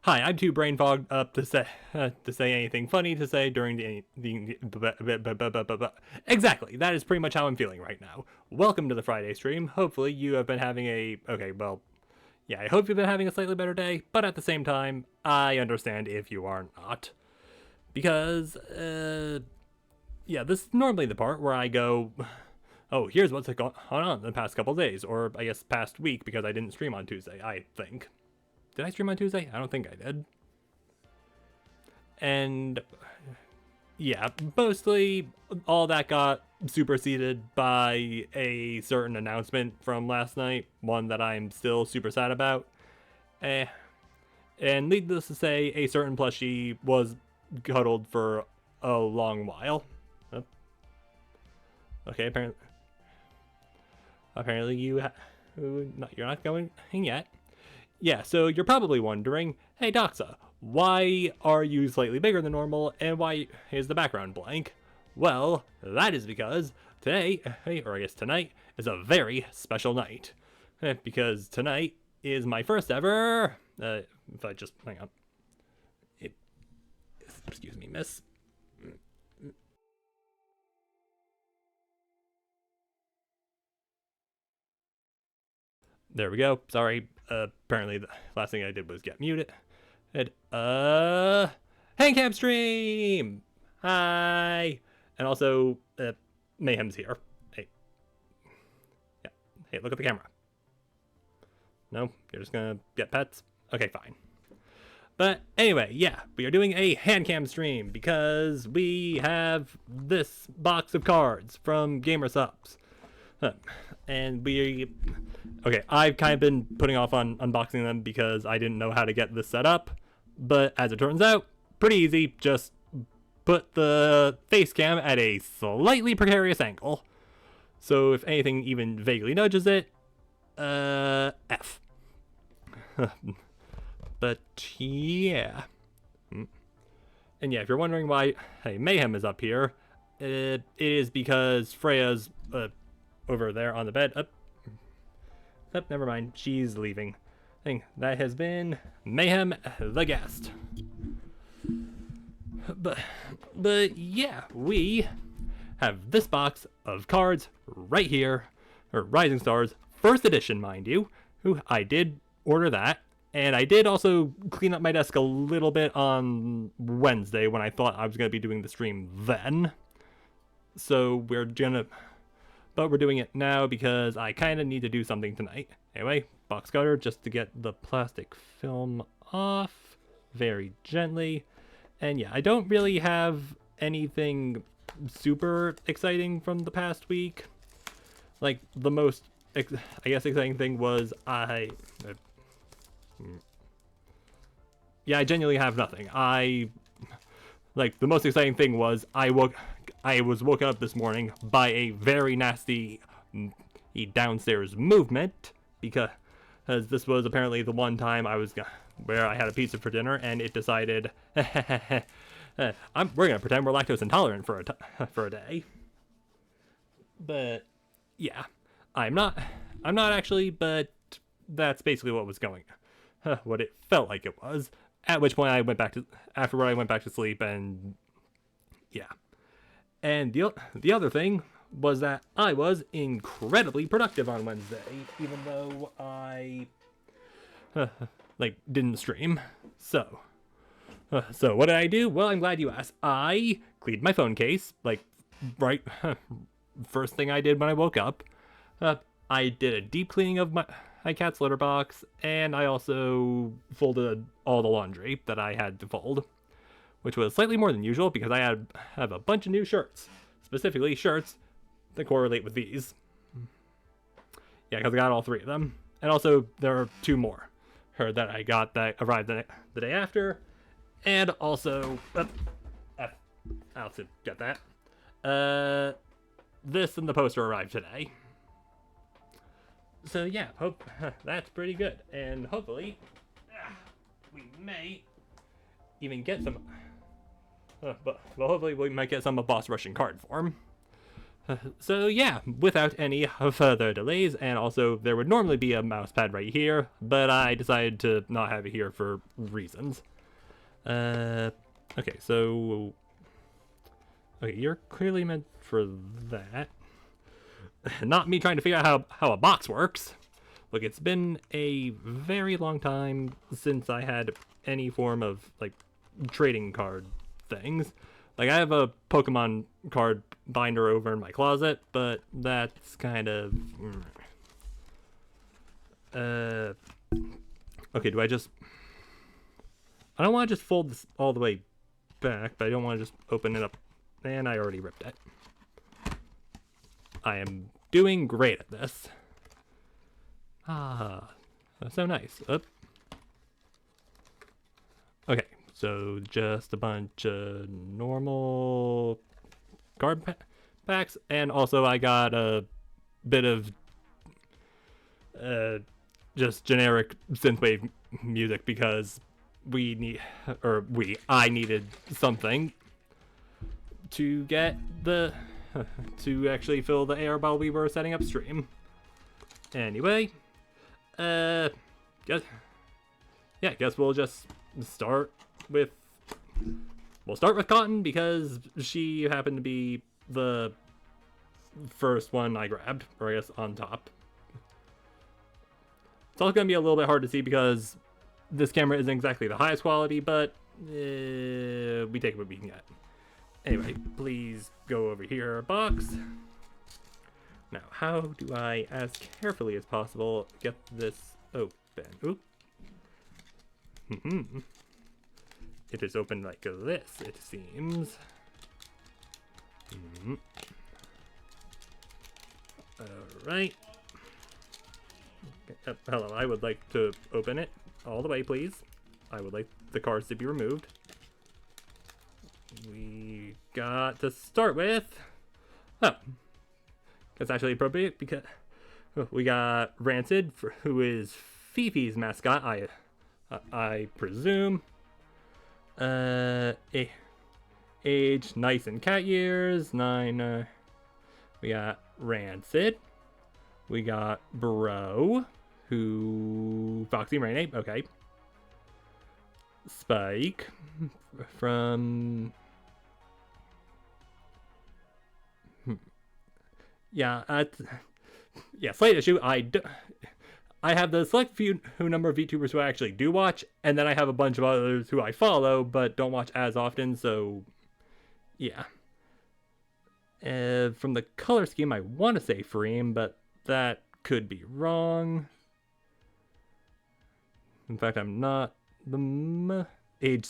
Hi, I'm too brain fogged up to say anything funny to say during exactly. That is pretty much how I'm feeling right now. Welcome to the Friday stream. Hopefully you have been having yeah, I hope you've been having a slightly better day, but at the same time, I understand if you are not. Because yeah, this is normally the part where I go, oh, here's what's gone on the past couple days, or I guess past week, because I didn't stream on Tuesday, I think. Did I stream on Tuesday? I don't think I did. And yeah, mostly all that got superseded by a certain announcement from last night, one that I'm still super sad about. And needless to say, a certain plushie was cuddled for a long while. Oh. Okay, apparently you're not going yet. Yeah, so you're probably wondering, hey Doxa, why are you slightly bigger than normal, and why is the background blank? Well, that is because today, or I guess tonight, is a very special night. Because tonight is my first ever, if I just, hang on. Excuse me, miss. There we go, sorry. Apparently the last thing I did was get muted. And, Handcam stream! Hi! And also, Mayhem's here. Hey. Yeah. Hey, look at the camera. No? You're just gonna get pets? Okay, fine. But anyway, yeah, we are doing a handcam stream because we have this box of cards from GamerSupps. And okay, I've kind of been putting off on unboxing them because I didn't know how to get this set up. But as it turns out, pretty easy. Just put the face cam at a slightly precarious angle. So if anything even vaguely nudges it, F. But yeah. And yeah, if you're wondering why hey, Mayhem is up here, it is because Freya's over there on the bed. Never mind. She's leaving. That has been Mayhem the guest. But yeah, we have this box of cards right here, or Rising Stars first edition, mind you. I did order that, and I did also clean up my desk a little bit on Wednesday when I thought I was gonna be doing the stream then. So we're doing it now because I kind of need to do something tonight. Anyway, box cutter just to get the plastic film off very gently. And yeah, I don't really have anything super exciting from the past week. Like, the most, I guess, exciting thing was yeah, I genuinely have nothing. The most exciting thing was I was woken up this morning by a very nasty downstairs movement because this was apparently the one time where I had a pizza for dinner and it decided we're gonna pretend we're lactose intolerant for a day. But yeah, I'm not actually, but that's basically what was what it felt like it was. At which point I went back to sleep, and yeah. And the other thing was that I was incredibly productive on Wednesday, even though I didn't stream. So what did I do? Well, I'm glad you asked. I cleaned my phone case, right first thing I did when I woke up. I did a deep cleaning of my cat's litter box, and I also folded all the laundry that I had to fold, which was slightly more than usual because I have a bunch of new shirts, specifically shirts that correlate with these. Yeah, because I got all three of them, and also there are two more that I got that arrived the day after, and also I'll have to get that. This and the poster arrived today. So yeah, that's pretty good, and hopefully we may even get some. But hopefully we might get some of Boss Rush in card form. So yeah, without any further delays, and also there would normally be a mouse pad right here, but I decided to not have it here for reasons. Okay, so... Okay, you're clearly meant for that. Not me trying to figure out how a box works. Look, it's been a very long time since I had any form of, like, trading card things. Like, I have a Pokemon card binder over in my closet, but that's kind of... Okay, do I just... I don't want to just fold this all the way back, but I don't want to just open it up. And I already ripped it. I am doing great at this. Ah, that's so nice. Okay, so just a bunch of normal card packs, and also I got a bit of just generic synthwave music because I needed something to get the to actually fill the air while we were setting up stream. Anyway, guess we'll just start with Cotton because she happened to be the first one I grabbed, or I guess on top. It's also gonna be a little bit hard to see because this camera isn't exactly the highest quality, but we take what we can get. Anyway, please go over here, box. Now, how do I, as carefully as possible, get this open? Oop. It is open like this, it seems. Alright. Hello, I would like to open it all the way, please. I would like the cards to be removed. We got to start with... Oh. That's actually appropriate because we got Rancid, who is Fifi's mascot, I presume. Age, nice in cat years, 9. We got Rancid. We got Bro, who... Foxy Rainape, okay. Spike, from... Yeah, slight issue. I have the select few number of VTubers who I actually do watch, and then I have a bunch of others who I follow but don't watch as often, so yeah. From the color scheme, I want to say Freem, but that could be wrong. In fact, I'm not. The age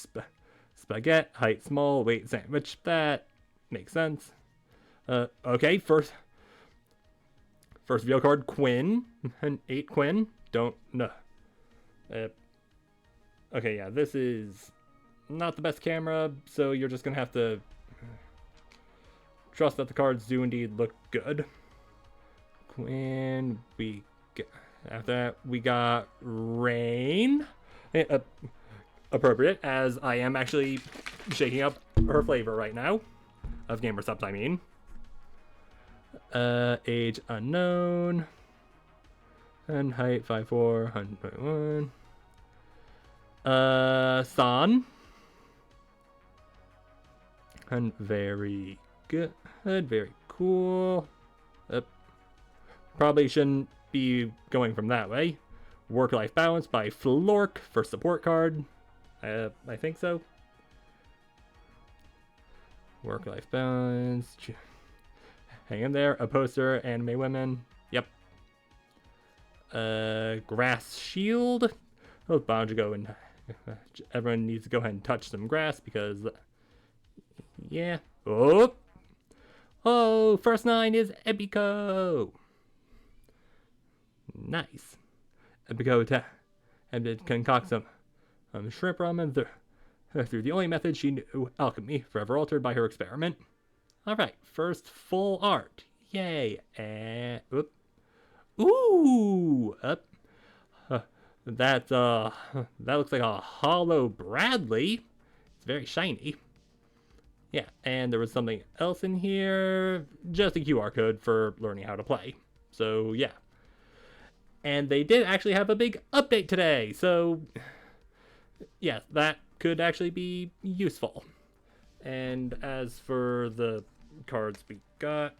spaghetti, height small, weight sandwich. That makes sense. Okay, first reveal card, Quinn. An 8 Quinn. Don't know. Okay, yeah, this is not the best camera, so you're just gonna have to trust that the cards do indeed look good. Quinn, after that, we got Rain. Appropriate, as I am actually shaking up her flavor right now. Of gamer subs, I mean. Age unknown. And height 5'4", 100.1. San. And very good. Very cool. Probably shouldn't be going from that way. Work-life balance by Flork for support card. I think so. Work-life balance. Hang in there. A poster. Anime women. Yep. Grass shield. Oh, bound to go and everyone needs to go ahead and touch some grass because, yeah. Oh, first 9 is Epico. Nice. Epico and concoct some shrimp ramen through the only method she knew, alchemy, forever altered by her experiment. Alright, first full art. Yay. And ooh! That looks like a hollow Bradley. It's very shiny. Yeah, and there was something else in here, just a QR code for learning how to play. So yeah. And they did actually have a big update today, so yeah, that could actually be useful. And as for the cards we got,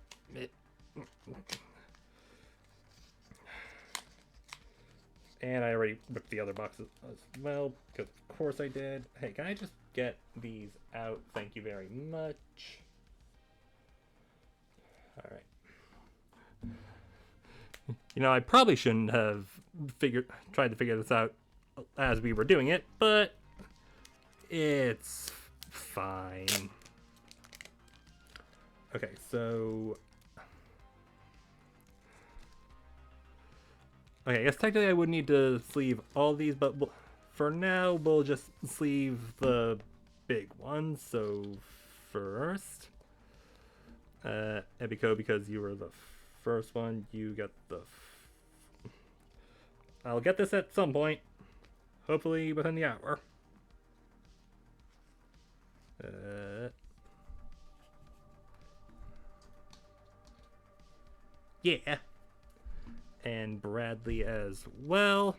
and I already ripped the other boxes as well, because of course I did. Hey, can I just get these out? Thank you very much. Alright. You know, I probably shouldn't have tried to figure this out as we were doing it, but it's fine. Okay, so okay, I guess technically I would need to sleeve all these, but for now we'll just sleeve the big ones. So first, Ebiko, because you were the first one, you get the. I'll get this at some point, hopefully within the hour. Yeah. And Bradley as well.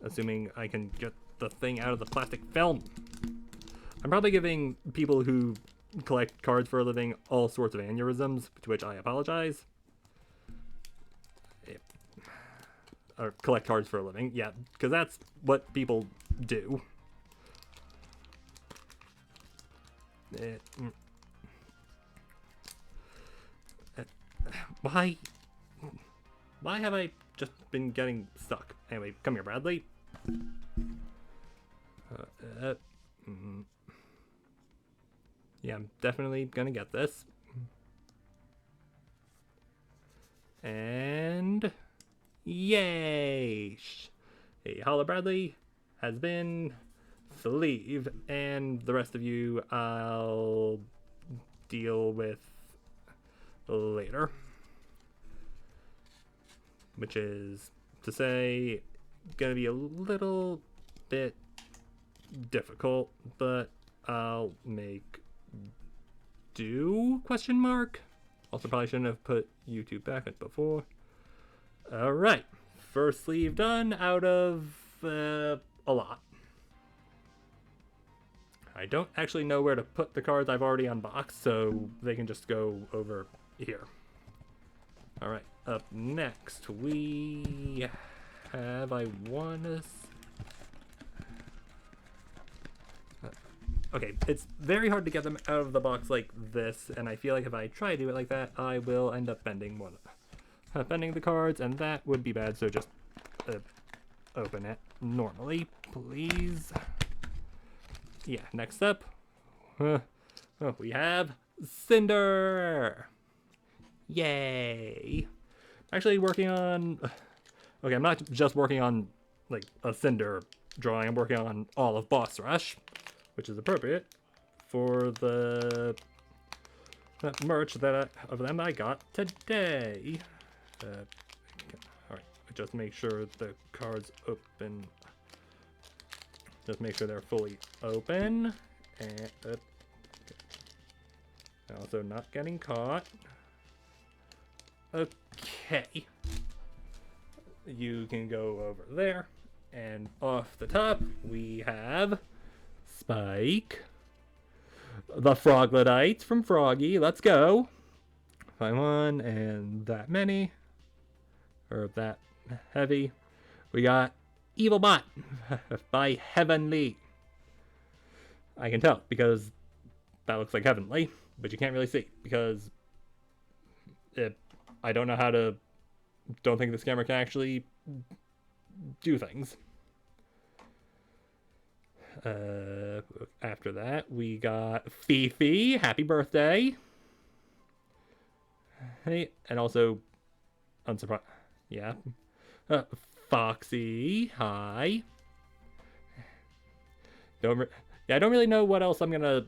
Assuming I can get the thing out of the plastic film. I'm probably giving people who collect cards for a living all sorts of aneurysms, to which I apologize. Or collect cards for a living, yeah, because that's what people do. Why have I just been getting stuck? Anyway, come here, Bradley. Yeah, I'm definitely gonna get this. And yay! Hey, Holla Bradley has been sleeve, and the rest of you I'll deal with later. Which is to say, gonna be a little bit difficult, but I'll make do? Question mark. Also, probably shouldn't have put YouTube back at before. All right, first sleeve done out of a lot. I don't actually know where to put the cards I've already unboxed, so they can just go over here. All right, up next we have, I want to... Okay, it's very hard to get them out of the box like this, and I feel like if I try to do it like that, I will end up bending bending the cards, and that would be bad, so just open it normally, please. Yeah, next up, we have Cinder! Yay! Actually working on... Okay, I'm not just working on, like, a Cinder drawing, I'm working on all of Boss Rush, which is appropriate for the merch that of them I got today. Alright, just make sure the cards open. Just make sure they're fully open. And also not getting caught. Okay. You can go over there. And off the top, we have Spike. The Froglodites from Froggy. Let's go. Find one and that many. Or that heavy. We got Evil Bot by Heavenly. I can tell because that looks like Heavenly, but you can't really see because I don't know how to. Don't think this camera can actually do things. After that, we got Fifi. Happy birthday. Hey, and also, unsurprised. Yeah. Foxy. Hi. I don't really know what else I'm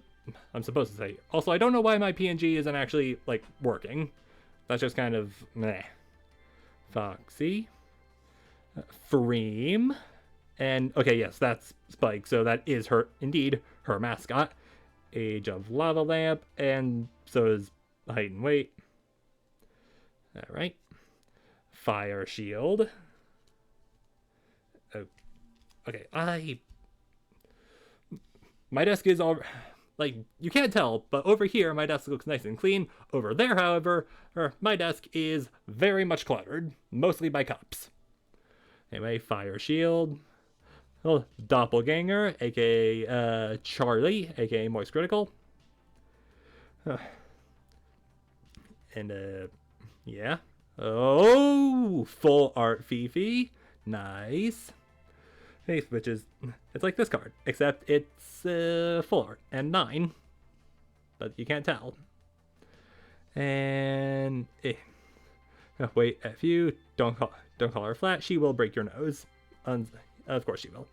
supposed to say. Also, I don't know why my PNG isn't actually, like, working. That's just kind of meh. Foxy. Freem. And, okay, yes, that's Spike, so that is indeed her mascot. Age of Lava lamp, and so is height and weight. Alright. Fire shield. Oh, okay, my desk is all... Like, you can't tell, but over here, my desk looks nice and clean. Over there, however, my desk is very much cluttered, mostly by cups. Anyway, fire shield. Oh, doppelganger, aka Charlie, aka Moist Critical. And, yeah. Oh, full art Fifi. Nice. Which is, it's like this card, except it's full art and 9, but you can't tell. And wait, FU, don't call her flat. She will break your nose. Of course she will.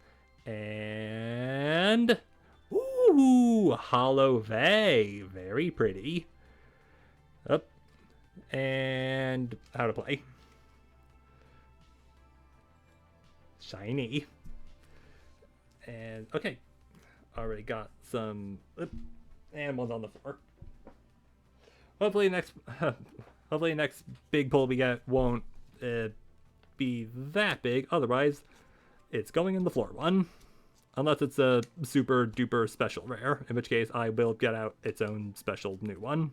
And ooh, Hollow Vey, very pretty. Up and how to play. Shiny. And okay, already got some animals on the floor. Hopefully next big pull we get won't be that big. Otherwise, it's going in the floor one, unless it's a super duper special rare. In which case, I will get out its own special new one.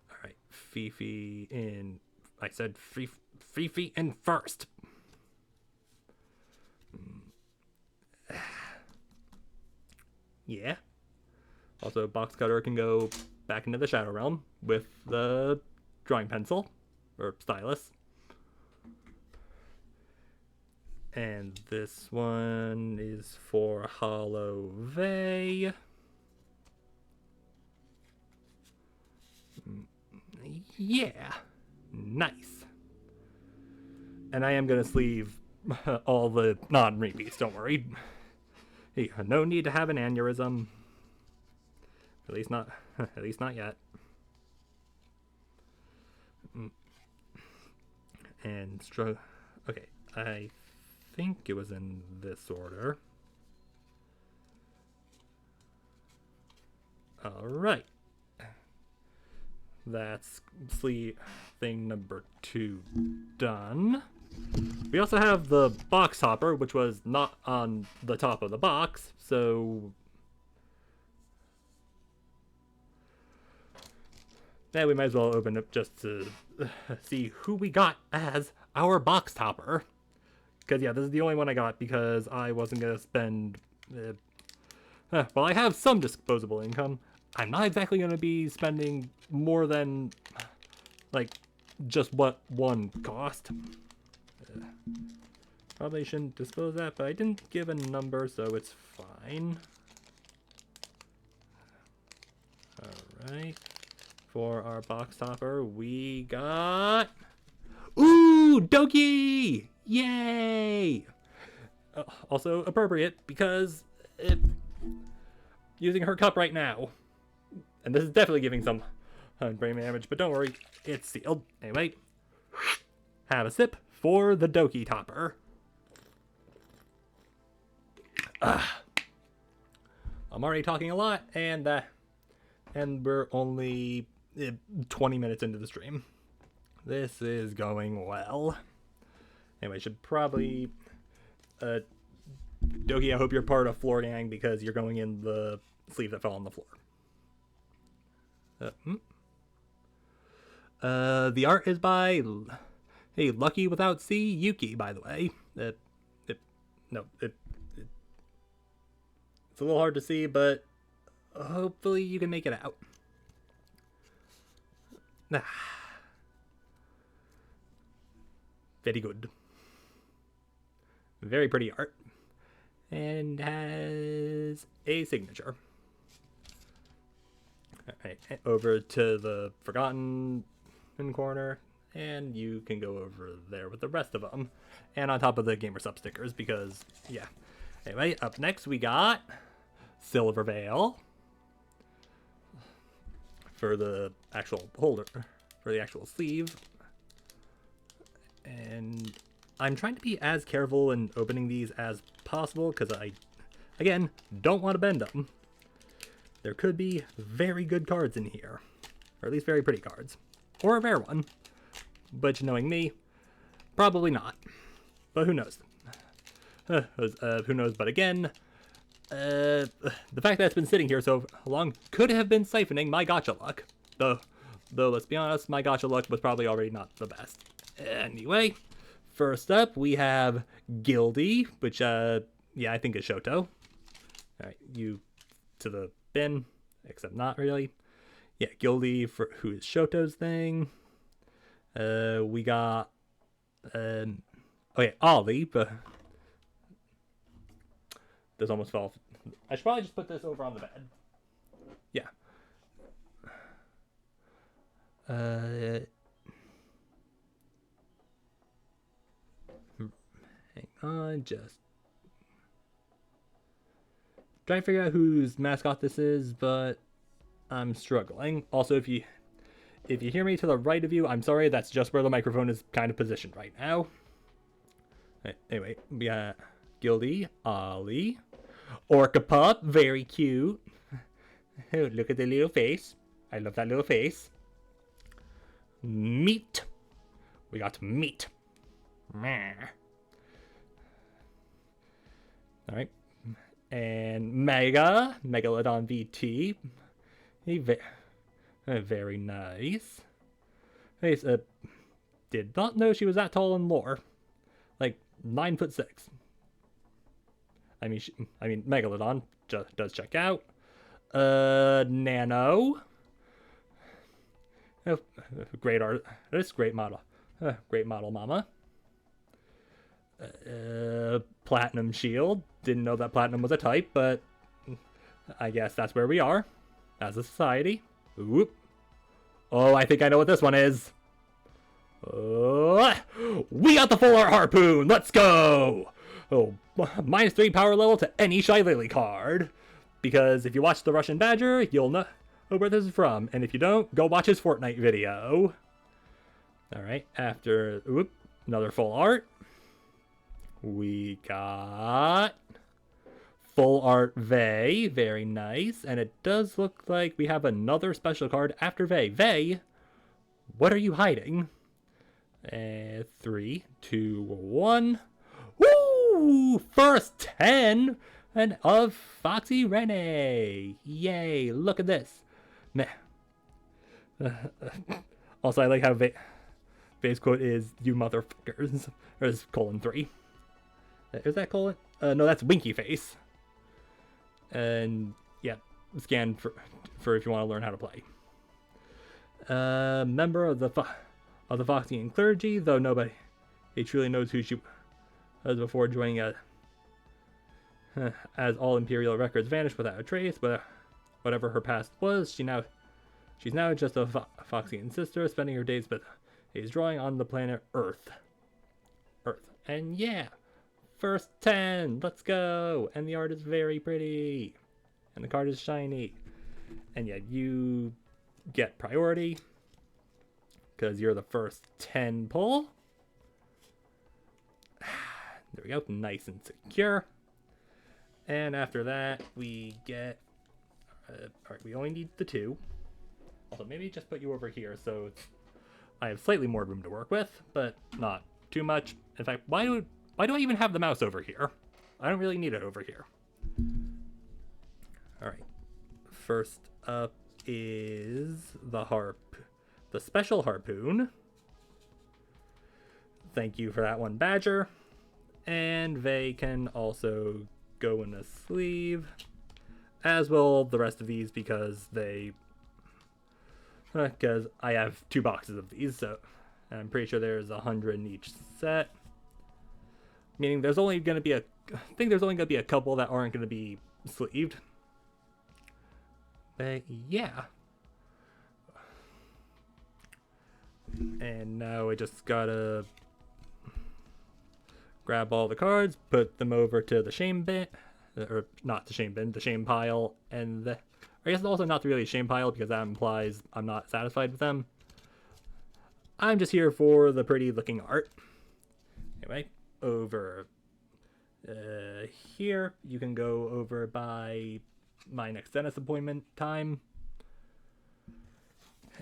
All right, Fifi in. I said Fifi in first. Yeah. Also, box cutter can go back into the Shadow Realm with the drawing pencil or stylus. And this one is for Hollow Vey. Yeah. Nice. And I am going to sleeve all the non-repeats, don't worry. Hey, no need to have an aneurysm. At least not yet. And okay, I think it was in this order. Alright. That's sleeve thing number 2 done. We also have the box topper, which was not on the top of the box, so yeah, we might as well open it just to see who we got as our box topper. Because yeah, this is the only one I got because I wasn't gonna spend. Well, I have some disposable income. I'm not exactly gonna be spending more than like just what one cost. Probably shouldn't disclose that, but I didn't give a number, so it's fine. Alright. For our box topper, we got... Ooh! Doki! Yay! Also appropriate, because using her cup right now. And this is definitely giving some brain damage, but don't worry, it's sealed. Anyway, have a sip for the Doki topper. I'm already talking a lot, and we're only 20 minutes into the stream. This is going well. Anyway, should probably Doki, I hope you're part of Floor Gang because you're going in the sleeve that fell on the floor. The art is by Lucky Without C Yuki, by the way. It's a little hard to see, but hopefully you can make it out. Very good. Very pretty art. And has a signature. Alright, over to the Forgotten corner. And you can go over there with the rest of them. And on top of the Gamer Sub stickers, because, yeah. Anyway, up next we got Silver Veil. For the actual holder, for the actual sleeve. And I'm trying to be as careful in opening these as possible, because I, again, don't want to bend them. there could be very good cards in here. Or at least very pretty cards. Or a rare one. But knowing me, probably not. But who knows? Who knows? But again, the fact that it's been sitting here so long could have been siphoning my Gatcha luck. Though let's be honest, my Gatcha luck was probably already not the best. Anyway, first up we have Gildy, which yeah, I think is Shoto. Alright, you to the bin, except not really. Yeah, Gildy, for who is Shoto's thing. We got okay, Ollie, but this almost fell. I should probably just put this over on the bed. Yeah. Hang on, just trying to figure out whose mascot this is, but I'm struggling. Also, if you hear me to the right of you, I'm sorry, that's just where the microphone is kind of positioned right now. Anyway, we got Gildy, Ollie, Orca Pup, very cute. Oh, look at the little face. I love that little face. Meat. We got meat. Alright. And Megalodon VT. Very nice. Hey, did not know she was that tall in lore. Like 9'6". I mean, Megalodon does check out. Nano. Oh, great art. This great model. Great model, mama. Platinum Shield. Didn't know that Platinum was a type, but I guess that's where we are as a society. Whoop. Oh, I think I know what this one is. We got the full art harpoon. Let's go. Oh, -3 power level to any Shy Lily card. Because if you watch the Russian Badger, you'll know where this is from. And if you don't, go watch his Fortnite video. Alright, after another full art, we got full art Vey. Very nice. And it does look like we have another special card after Vey. Vey, what are you hiding? 3, 2, 1. Woo! First 10 and of Foxy Rene. Yay! Look at this. Meh. Also, I like how Vey's quote is "you motherfuckers," or is :3. Is that colon? No, that's Winky Face. And yeah, scan for if you want to learn how to play. Member of the Foxian clergy, though nobody truly knows who she was before joining as all imperial records vanished without a trace. But whatever her past was, she's now just a Foxian sister, spending her days drawing on the planet Earth. And yeah, first 10, let's go. And the art is very pretty, and the card is shiny. And yeah, you get priority because you're the first 10 pull. There we go, nice and secure. And after that, we get... Alright, we only need the 2. Also, maybe just put you over here so I have slightly more room to work with, but not too much. In fact, why do I even have the mouse over here? I don't really need it over here. Alright, first up is the special harpoon. Thank you for that one, Badger. And they can also go in a sleeve, as will the rest of these, because I have 2 boxes of these, so I'm pretty sure there's 100 in each set. Meaning there's only going to be I think there's only going to be a couple that aren't going to be sleeved. But yeah. And now I just gotta grab all the cards, put them over to the shame bin, or not the shame bin, the shame pile, and I guess also not really shame pile because that implies I'm not satisfied with them. I'm just here for the pretty looking art. Anyway, over here, you can go over by my next dentist appointment time.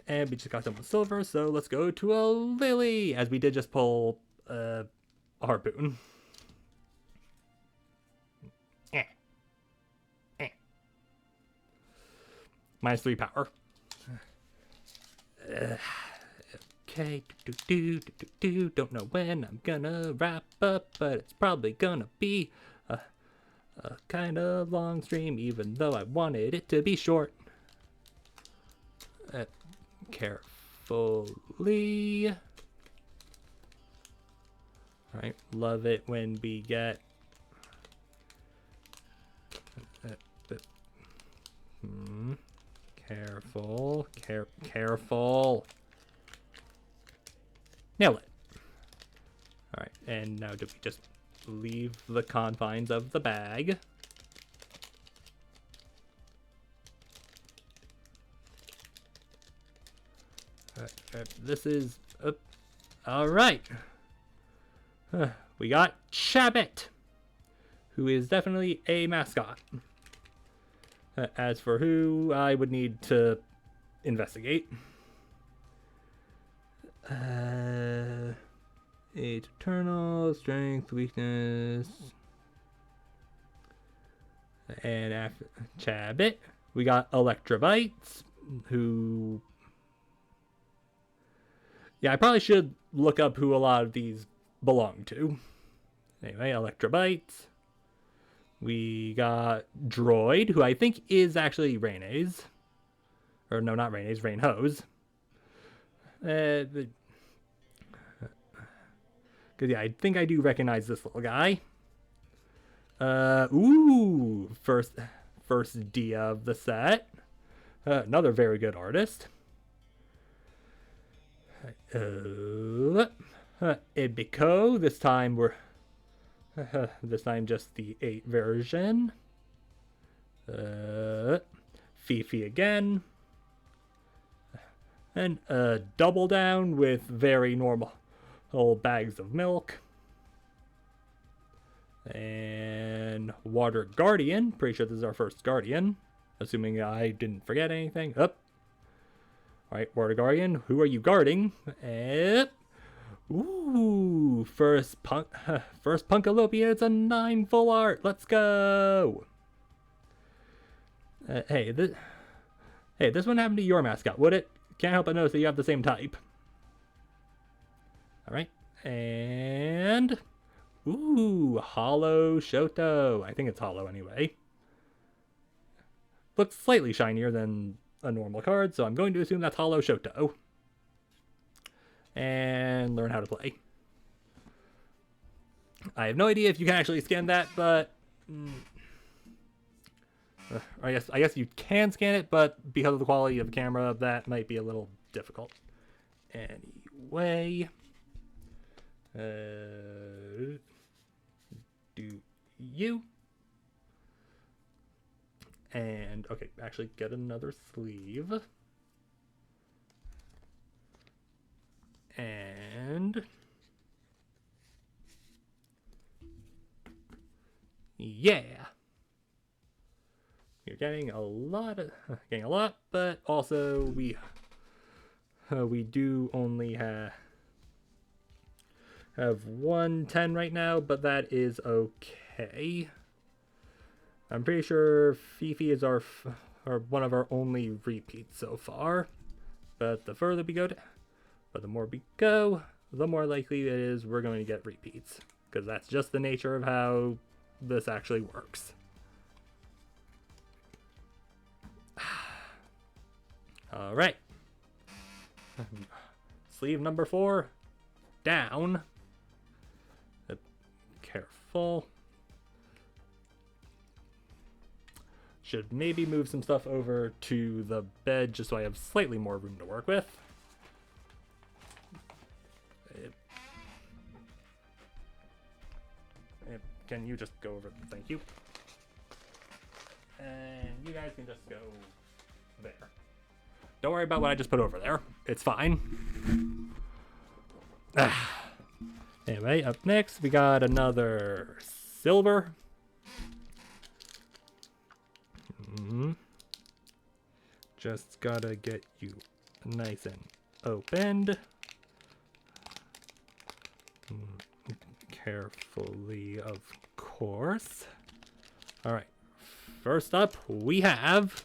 And we just got done with silver, so let's go to a lily, as we did just pull a harpoon. -3 power. Okay, don't know when I'm gonna wrap up, but it's probably gonna be a kind of long stream, even though I wanted it to be short. Carefully. Alright, love it when we get careful, careful. Nail it. Alright, and now do we just leave the confines of the bag? This is... Alright. We got Chabit, who is definitely a mascot. As for who, I would need to investigate. Eternal strength, weakness, and after Chabit, we got Electrobites, who, yeah, I probably should look up who a lot of these belong to. Anyway, Electrobites. We got Droid, who I think is actually Raine's. Or no, not Raine's, Rainho's. Because yeah, I think I do recognize this little guy. Ooh, first Dia of the set. Another very good artist. Ibiko, this time we're this time just the 8 version. Fifi again. And Double Down with very normal old bags of milk. And Water Guardian. Pretty sure this is our first Guardian. Assuming I didn't forget anything. Up. Alright, Water Guardian. Who are you guarding? Ooh, first Punkalopia. It's a 9 full art. Let's go. Hey, this wouldn't happen to your mascot, would it? Can't help but notice that you have the same type. Alright, and... Ooh, Hollow Shoto. I think it's Hollow anyway. Looks slightly shinier than a normal card, so I'm going to assume that's Hollow Shoto. And learn how to play. I have no idea if you can actually scan that, but... I guess you can scan it, but because of the quality of the camera, that might be a little difficult. Anyway... do you? And, okay, actually get another sleeve. And... yeah! You're getting a lot, but also we do only have 110 right now, but that is okay. I'm pretty sure Fifi is one of our only repeats so far. But the further we go, the more we go, the more likely it is we're going to get repeats. Because that's just the nature of how this actually works. Alright. Sleeve number 4. Down. Careful. Should maybe move some stuff over to the bed just so I have slightly more room to work with. Can you just go over? Thank you. And you guys can just go there. Don't worry about what I just put over there. It's fine. Anyway, up next we got another silver. Just gotta get you nice and opened. Carefully, of course. Alright. First up, we have,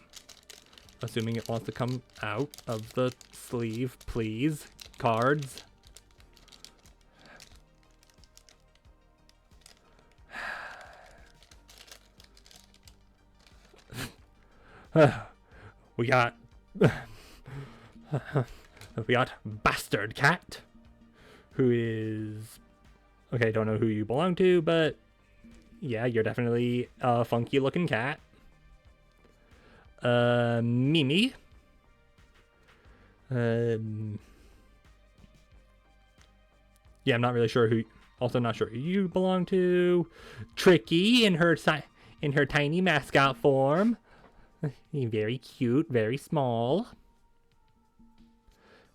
assuming it wants to come out of the sleeve, please, cards. We got Bastard Cat, who is, okay, don't know who you belong to, but yeah, you're definitely a funky looking cat. Mimi. Yeah, I'm not really sure who, also not sure who you belong to. Tricky in her tiny mascot form. Very cute, very small.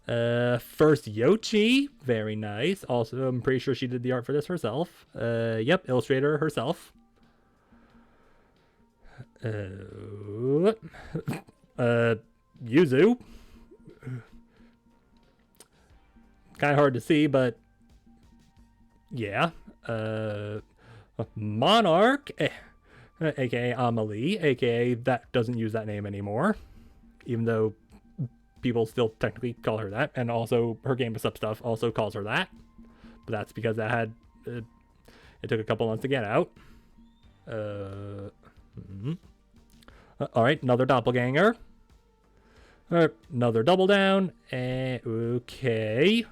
First Yoshi, very nice. Also, I'm pretty sure she did the art for this herself. Yep, illustrator herself. Yuzu. Kind of hard to see, but yeah. Monarch, aka Amelie, aka that doesn't use that name anymore, even though people still technically call her that, and also her Game of Up stuff also calls her that, but that's because that had it took a couple months to get out. All right, another doppelganger, another double down, and okay,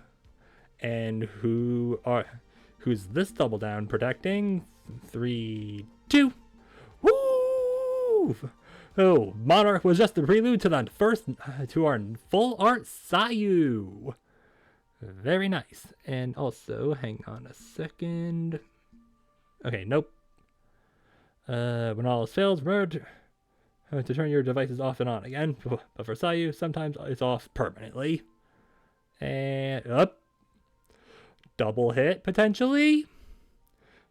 and who's this double down protecting? 3, 2. Woo! Oh, Monarch was just the prelude to our full art Sayu. Very nice. And also, hang on a second. Okay, nope. When all else fails, remember to turn your devices off and on again. But for Sayu, sometimes it's off permanently. And up. Double hit, potentially.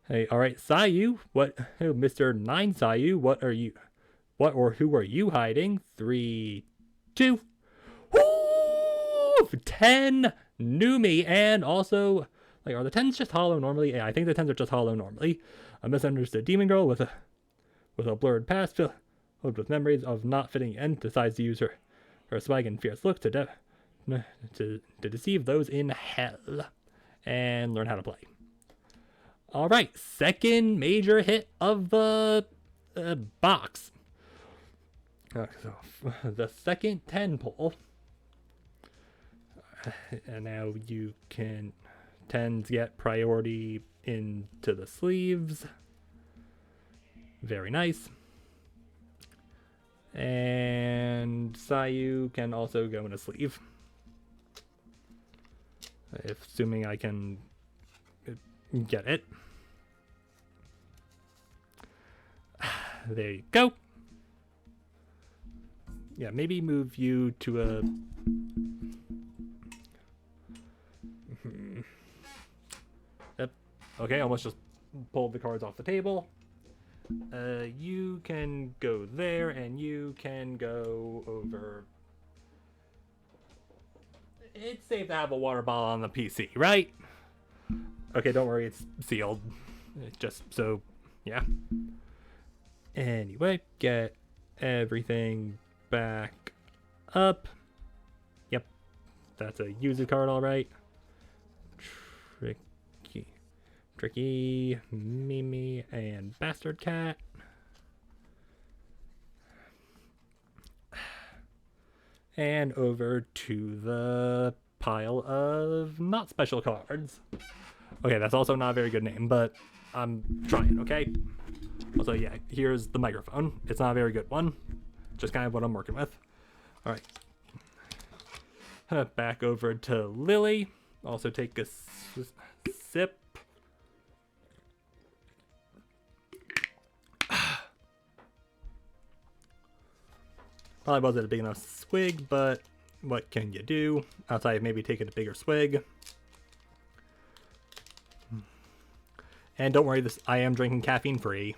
Hey, alright, Sayu. What? Oh, Mr. 9 Sayu, what are you? What or who are you hiding? 3, 2. Woo! 10 Numi, and also, like, are the 10s just hollow normally? Yeah, I think the 10s are just hollow normally. A misunderstood demon girl with a blurred past filled with memories of not fitting in decides to use her swag and fierce look to deceive those in hell and learn how to play. All right, second major hit of the box. So the second 10 pull. And now you can 10s get priority into the sleeves. Very nice. And Sayu can also go in a sleeve. Assuming I can get it. There you go. Yeah, maybe move you to a... Yep. Okay, almost just pulled the cards off the table. You can go there, and you can go over... It's safe to have a water bottle on the PC, right? Okay, don't worry, it's sealed. Just so, yeah. Anyway, get everything back up. Yep, that's a user card, all right. Tricky, Mimi, and Bastard Cat. And over to the pile of not special cards. Okay, that's also not a very good name, but I'm trying, okay? Also, yeah, here's the microphone. It's not a very good one. Just kind of what I'm working with. All right. Back over to Lily. Also take a sip. Probably wasn't a big enough swig, but what can you do? Outside of maybe taking a bigger swig. And don't worry, I am drinking caffeine free.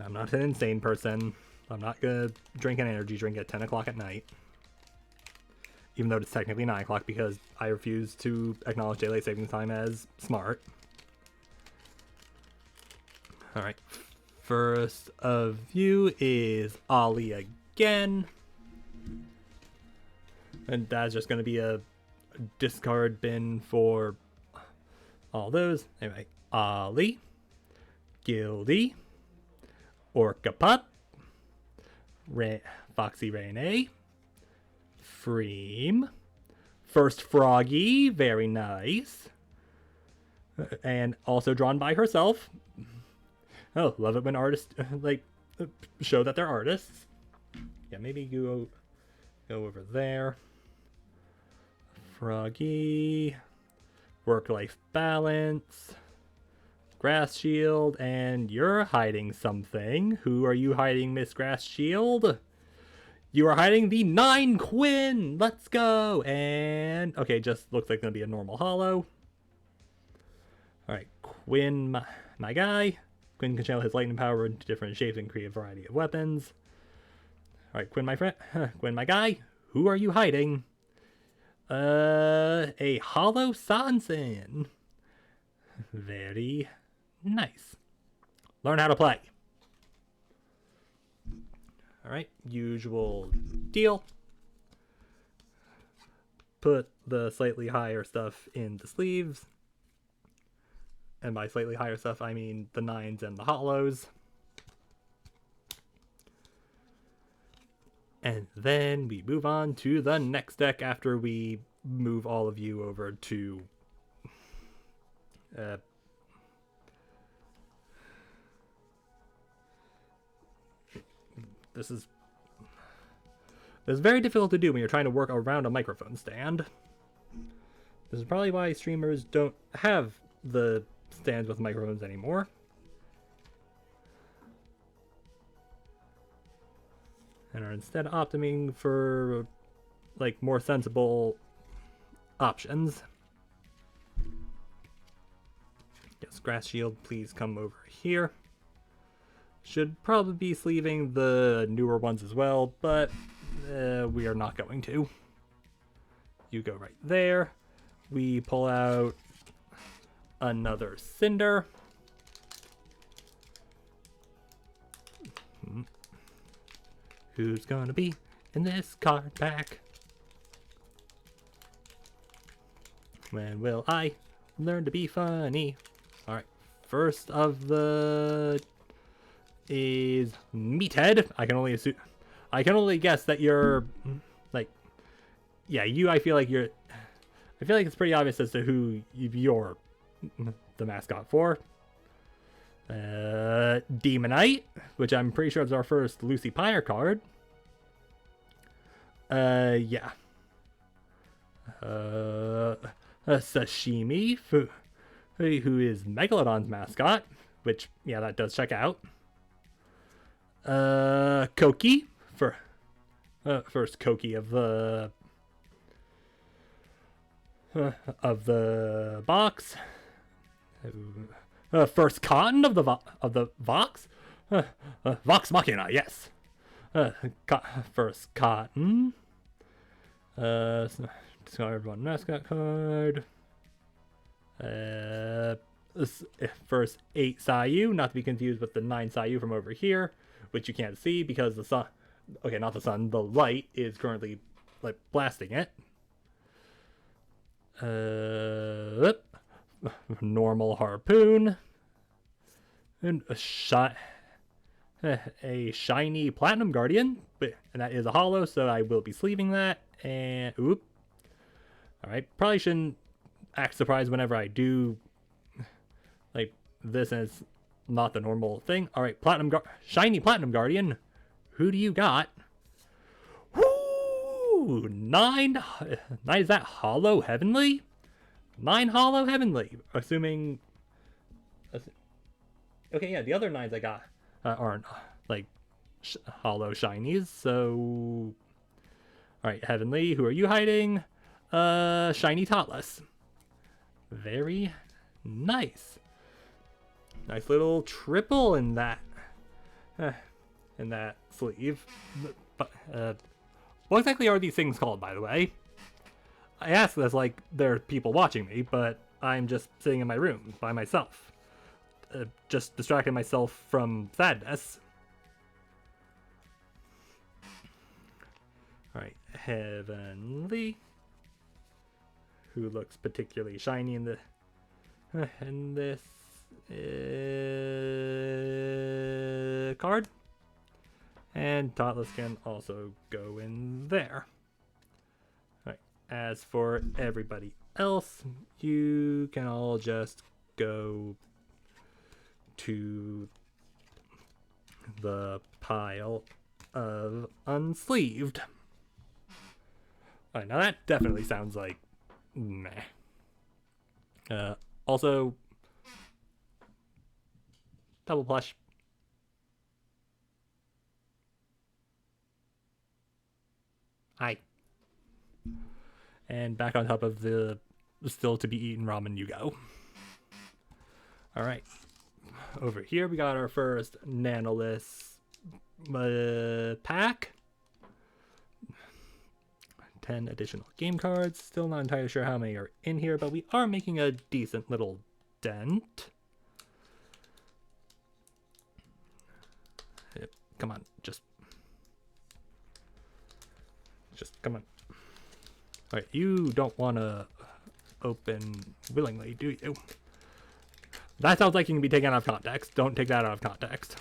I'm not an insane person. I'm not gonna drink an energy drink at 10 o'clock at night. Even though it's technically 9 o'clock because I refuse to acknowledge daylight saving time as smart. Alright. First of you is Ollie again. And that's just going to be a discard bin for all those. Anyway, Ollie, Gildy, Orca Pup, Foxy Rene, Freem, First Froggy, very nice. And also drawn by herself. Oh, love it when artists show that they're artists. Yeah, maybe you go over there. Froggy, work-life balance, grass shield, and you're hiding something. Who are you hiding, Miss Grass Shield? You are hiding the 9 Quinn. Let's go. And okay, just looks like gonna be a normal holo. All right, Quinn, my guy. Quinn can channel his lightning power into different shapes and create a variety of weapons. All right, Quinn, my friend, Quinn, my guy. Who are you hiding? A holo Sansen. Very nice. Learn how to play. All right, usual deal. Put the slightly higher stuff in the sleeves. And by slightly higher stuff, I mean the 9s and the holos. And then we move on to the next deck after we move all of you over to this is very difficult to do when you're trying to work around a microphone stand. This is probably why streamers don't have the stands with microphones anymore. And are instead opting for like more sensible options. Yes, Grass Shield, please come over here. Should probably be sleeving the newer ones as well, but we are not going to. You go right there. We pull out another Cinder. Who's gonna be in this card pack? When will I learn to be funny? Alright, first of the is Meathead. I can only guess that you're like, yeah, I feel like it's pretty obvious as to who you're the mascot for. Demonite, which I'm pretty sure is our first Lucy Pyre card. Yeah. Sashimi, who is Megalodon's mascot, which, yeah, that does check out. Koki, first Koki of the box. First Cotton of the Vox? Vox Machina, yes. First Cotton. Discard one mascot card. First 8 Sayu, not to be confused with the 9 Sayu from over here, which you can't see because the sun, okay, not the sun, the light is currently like blasting it. Normal Harpoon, and a shiny Platinum Guardian, and that is a holo, so I will be sleeving that. And oop, all right, probably shouldn't act surprised whenever I do like this, and it's not the normal thing. All right, shiny Platinum Guardian, who do you got? Woo, 9 is that holo heavenly? 9 holo heavenly, assuming. Okay, yeah, the other 9s I got aren't like holo shinies. So, all right, heavenly. Who are you hiding? Shiny Totless. Very nice. Nice little triple in that. in that sleeve. But, what exactly are these things called, by the way? I ask this like there are people watching me, but I'm just sitting in my room by myself. Just distracting myself from sadness. Alright, Heavenly. Who looks particularly shiny in the... in this... card. And Totless can also go in there. Alright, as for everybody else, you can all just go to the pile of unsleeved. Alright, now that definitely sounds like meh. Also, double plush. Hi. And back on top of the still to be eaten ramen you go. Alright. Over here we got our first Nanoless pack. 10 additional game cards. Still not entirely sure how many are in here, but we are making a decent little dent. Come on, just come on. Alright, you don't want to open willingly, do you? That sounds like you can be taken out of context. Don't take that out of context.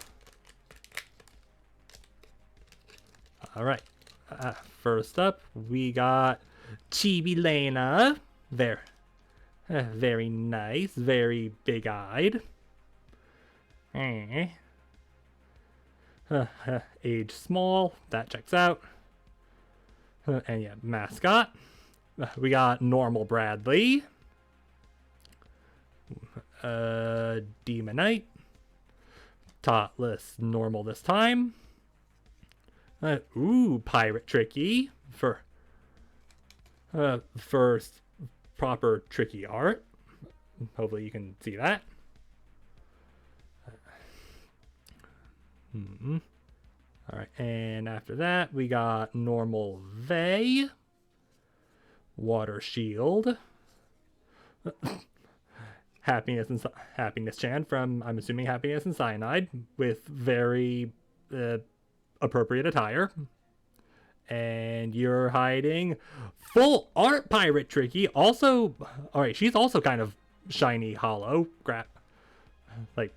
Alright. First up, we got Chibi Lena. There. Very nice. Very big-eyed. Age small. That checks out. And yeah, mascot. We got Normal Bradley. Demonite. Totless normal this time. Ooh, Pirate Tricky for first proper tricky art. Hopefully you can see that. Alright, and after that we got Normal Vey. Water Shield. Happiness Chan from, I'm assuming, Happiness and Cyanide, with very appropriate attire. And you're hiding full art Pirate Tricky. Also, alright, she's also kind of shiny hollow. Like,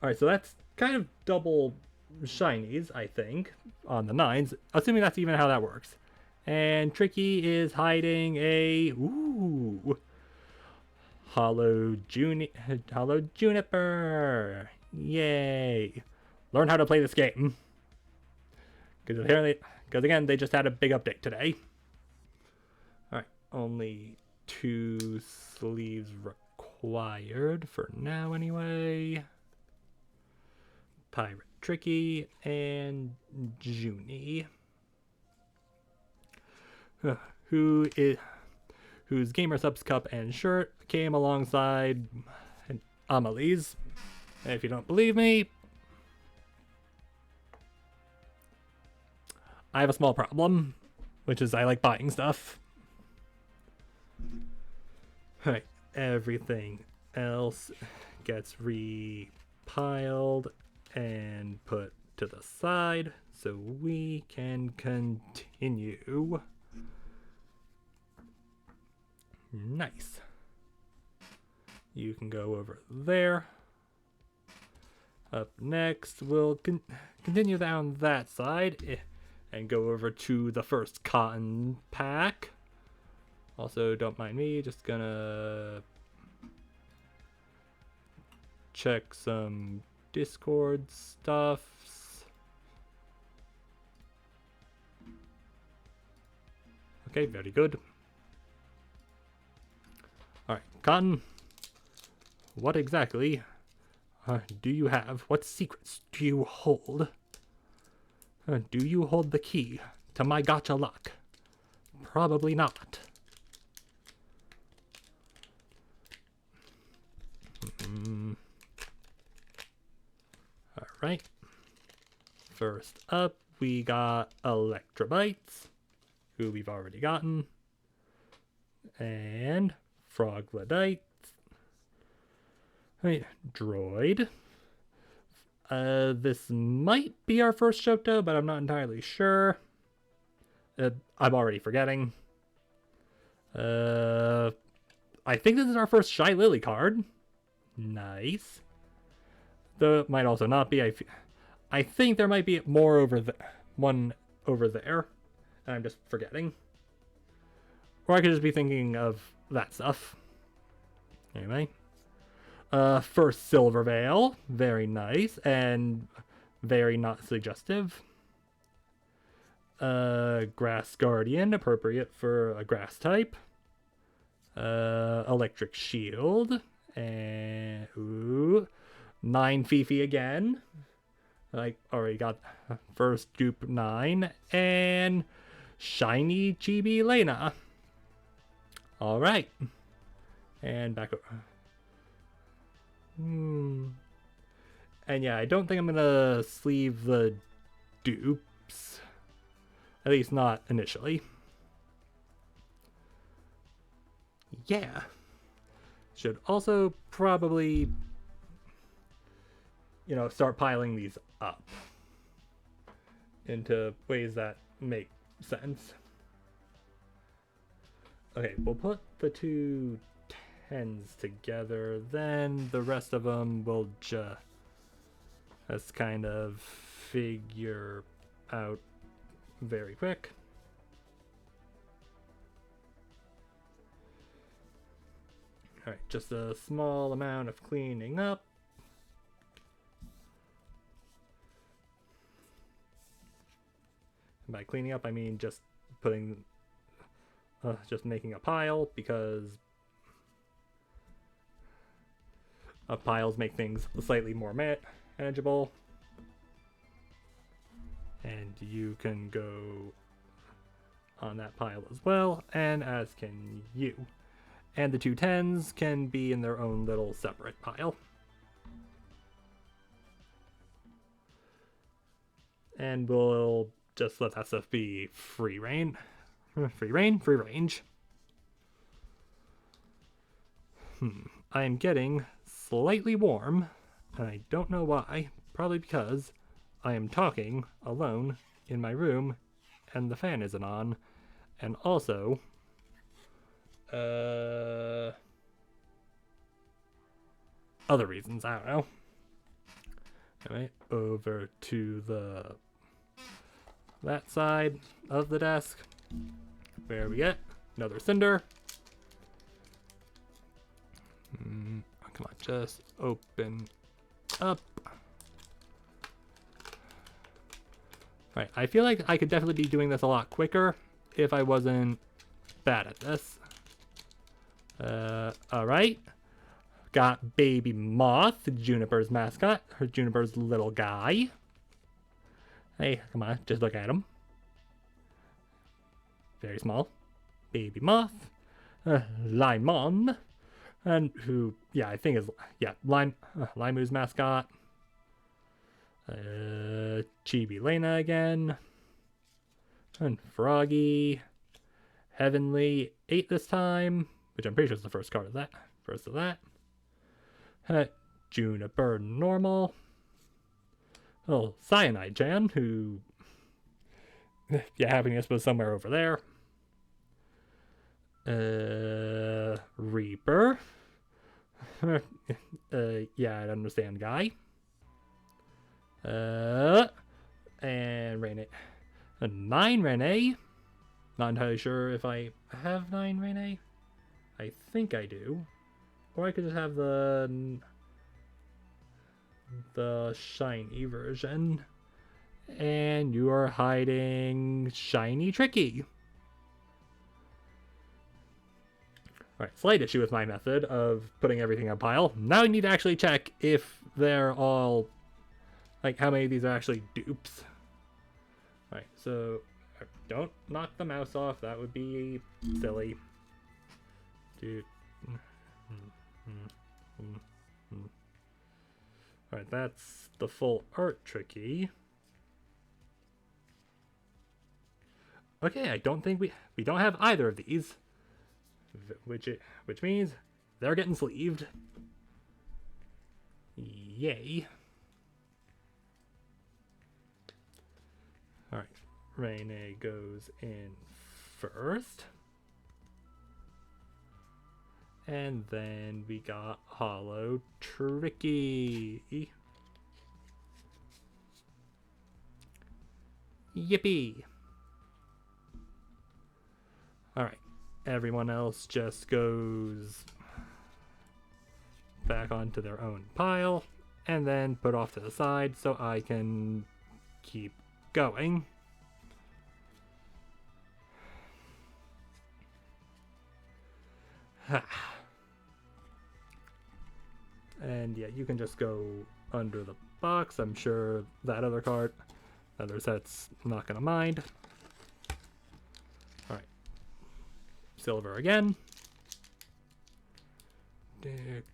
alright, so that's kind of double shinies, I think, on the 9s, assuming that's even how that works. And Tricky is hiding a hollow juniper. Yay! Learn how to play this game. Because again, they just had a big update today. Alright, only 2 sleeves required for now anyway. Pirate Tricky and Junie. Whose Gamer Subs cup and shirt came alongside Amelie's. And if you don't believe me, I have a small problem, which is I like buying stuff. Alright, everything else gets repiled and put to the side so we can continue. Nice. You can go over there. Up next, we'll continue down that side and go over to the first cotton pack. Also, don't mind me, just gonna check some Discord stuffs. Okay, very good. Alright, Cotton, what exactly do you have? What secrets do you hold? Do you hold the key to my Gatcha lock? Probably not. Alright. First up, we got Electrobytes, who we've already gotten, and Froglodites. Right, Droid. This might be our first Shoto, but I'm not entirely sure. I'm already forgetting. I think this is our first Shy Lily card. Nice. Though it might also not be. I think there might be more one over there, and I'm just forgetting. Or I could just be thinking of that stuff. Anyway. First Silver Veil. Very nice, and very not suggestive. Grass Guardian, appropriate for a grass type. Electric Shield. And ooh, 9 Fifi again. I already got first Goop 9. And Shiny Chibi Lena. Alright. And back over. And yeah, I don't think I'm gonna sleeve the dupes. At least not initially. Yeah. Should also probably, start piling these up into ways that make sense. Okay, we'll put the two 10s together, then the rest of them will just kind of figure out very quick. Alright, just a small amount of cleaning up. And by cleaning up, I mean just just making a pile, because piles make things slightly more manageable. And you can go on that pile as well, and as can you. And the two 10s can be in their own little separate pile. And we'll just let that stuff be free reign. Free range. I am getting slightly warm, and I don't know why. Probably because I am talking alone in my room, and the fan isn't on. And also, other reasons, I don't know. Anyway, over to that side of the desk, where we get another cinder. Come on, just open up. Right, I feel like I could definitely be doing this a lot quicker if I wasn't bad at this. Alright. Got Baby Moth, Juniper's mascot, or Juniper's little guy. Hey, come on, just look at him. Very small. Baby Moth. Limon. And who, yeah, I think is, Limu's mascot. Chibi Lena again. And Froggy. Heavenly 8 this time, which I'm pretty sure is the first card of that. First of that. Juniper normal. Oh, Cyanide Chan, who, happiness was somewhere over there. Reaper. I understand guy. And Rene. 9 Rene. Not entirely sure if I have 9 Rene. I think I do. Or I could just have the shiny version. And you are hiding Shiny Tricky. Alright, slight issue with my method of putting everything in a pile. Now I need to actually check if they're all, like, how many of these are actually dupes. Alright, so don't knock the mouse off. That would be silly. Dude. Alright, that's the full art tricky. Okay, I don't think we don't have either of these, which means they're getting sleeved. Yay! All right, Rene goes in first, and then we got Hollow Tricky. Yippee! Alright, everyone else just goes back onto their own pile and then put off to the side so I can keep going. And yeah, you can just go under the box. I'm sure that other set's not gonna mind. Alright. Silver again.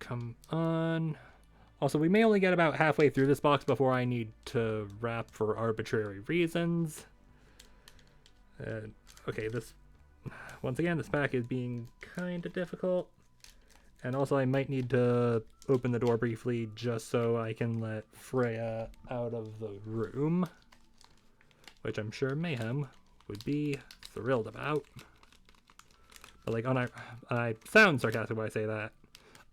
Come on. Also, we may only get about halfway through this box before I need to wrap for arbitrary reasons. Okay, once again, this pack is being kind of difficult. And also, I might need to open the door briefly just so I can let Freya out of the room. Which I'm sure Mayhem would be thrilled about. But like, I sound sarcastic when I say that.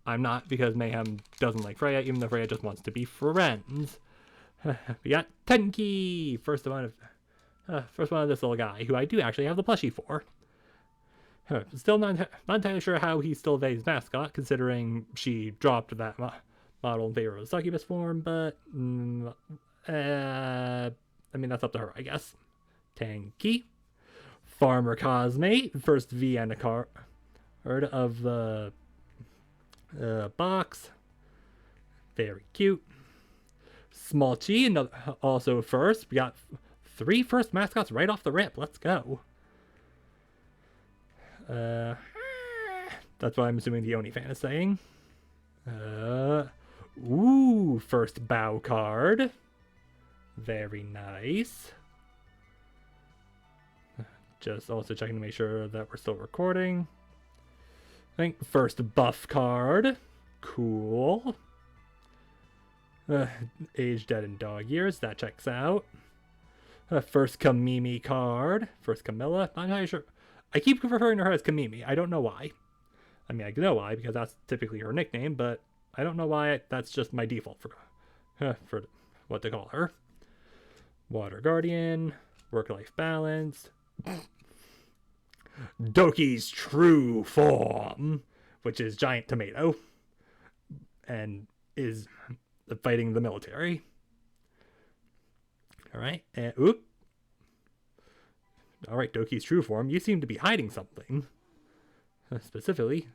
I'm not, because Mayhem doesn't like Freya, even though Freya just wants to be friends. We got Tenki! First one of this little guy, who I do actually have the plushie for. Still not entirely sure how he's still Vay's mascot, considering she dropped that model in favor of the succubus form, but I mean, that's up to her, I guess. Tenki. Farmer Cosme, first Vienna card of the box. Very cute. Smolchy, another, also first. We got 3 first mascots right off the rip. Let's go. That's what I'm assuming the Oni fan is saying. Ooh, first bow card. Very nice. Just also checking to make sure that we're still recording. I think first buff card. Cool. Age, dead, and dog years. That checks out. First Kamimi card. First Camilla. I'm not sure. I keep referring to her as Kamimi. I don't know why. I mean, I know why, because that's typically her nickname, but I don't know why that's just my default for what to call her. Water Guardian. Work-life balance. Doki's true form, which is Giant Tomato, and is fighting the military. Alright, and oop. Alright, Doki's true form, you seem to be hiding something. Specifically,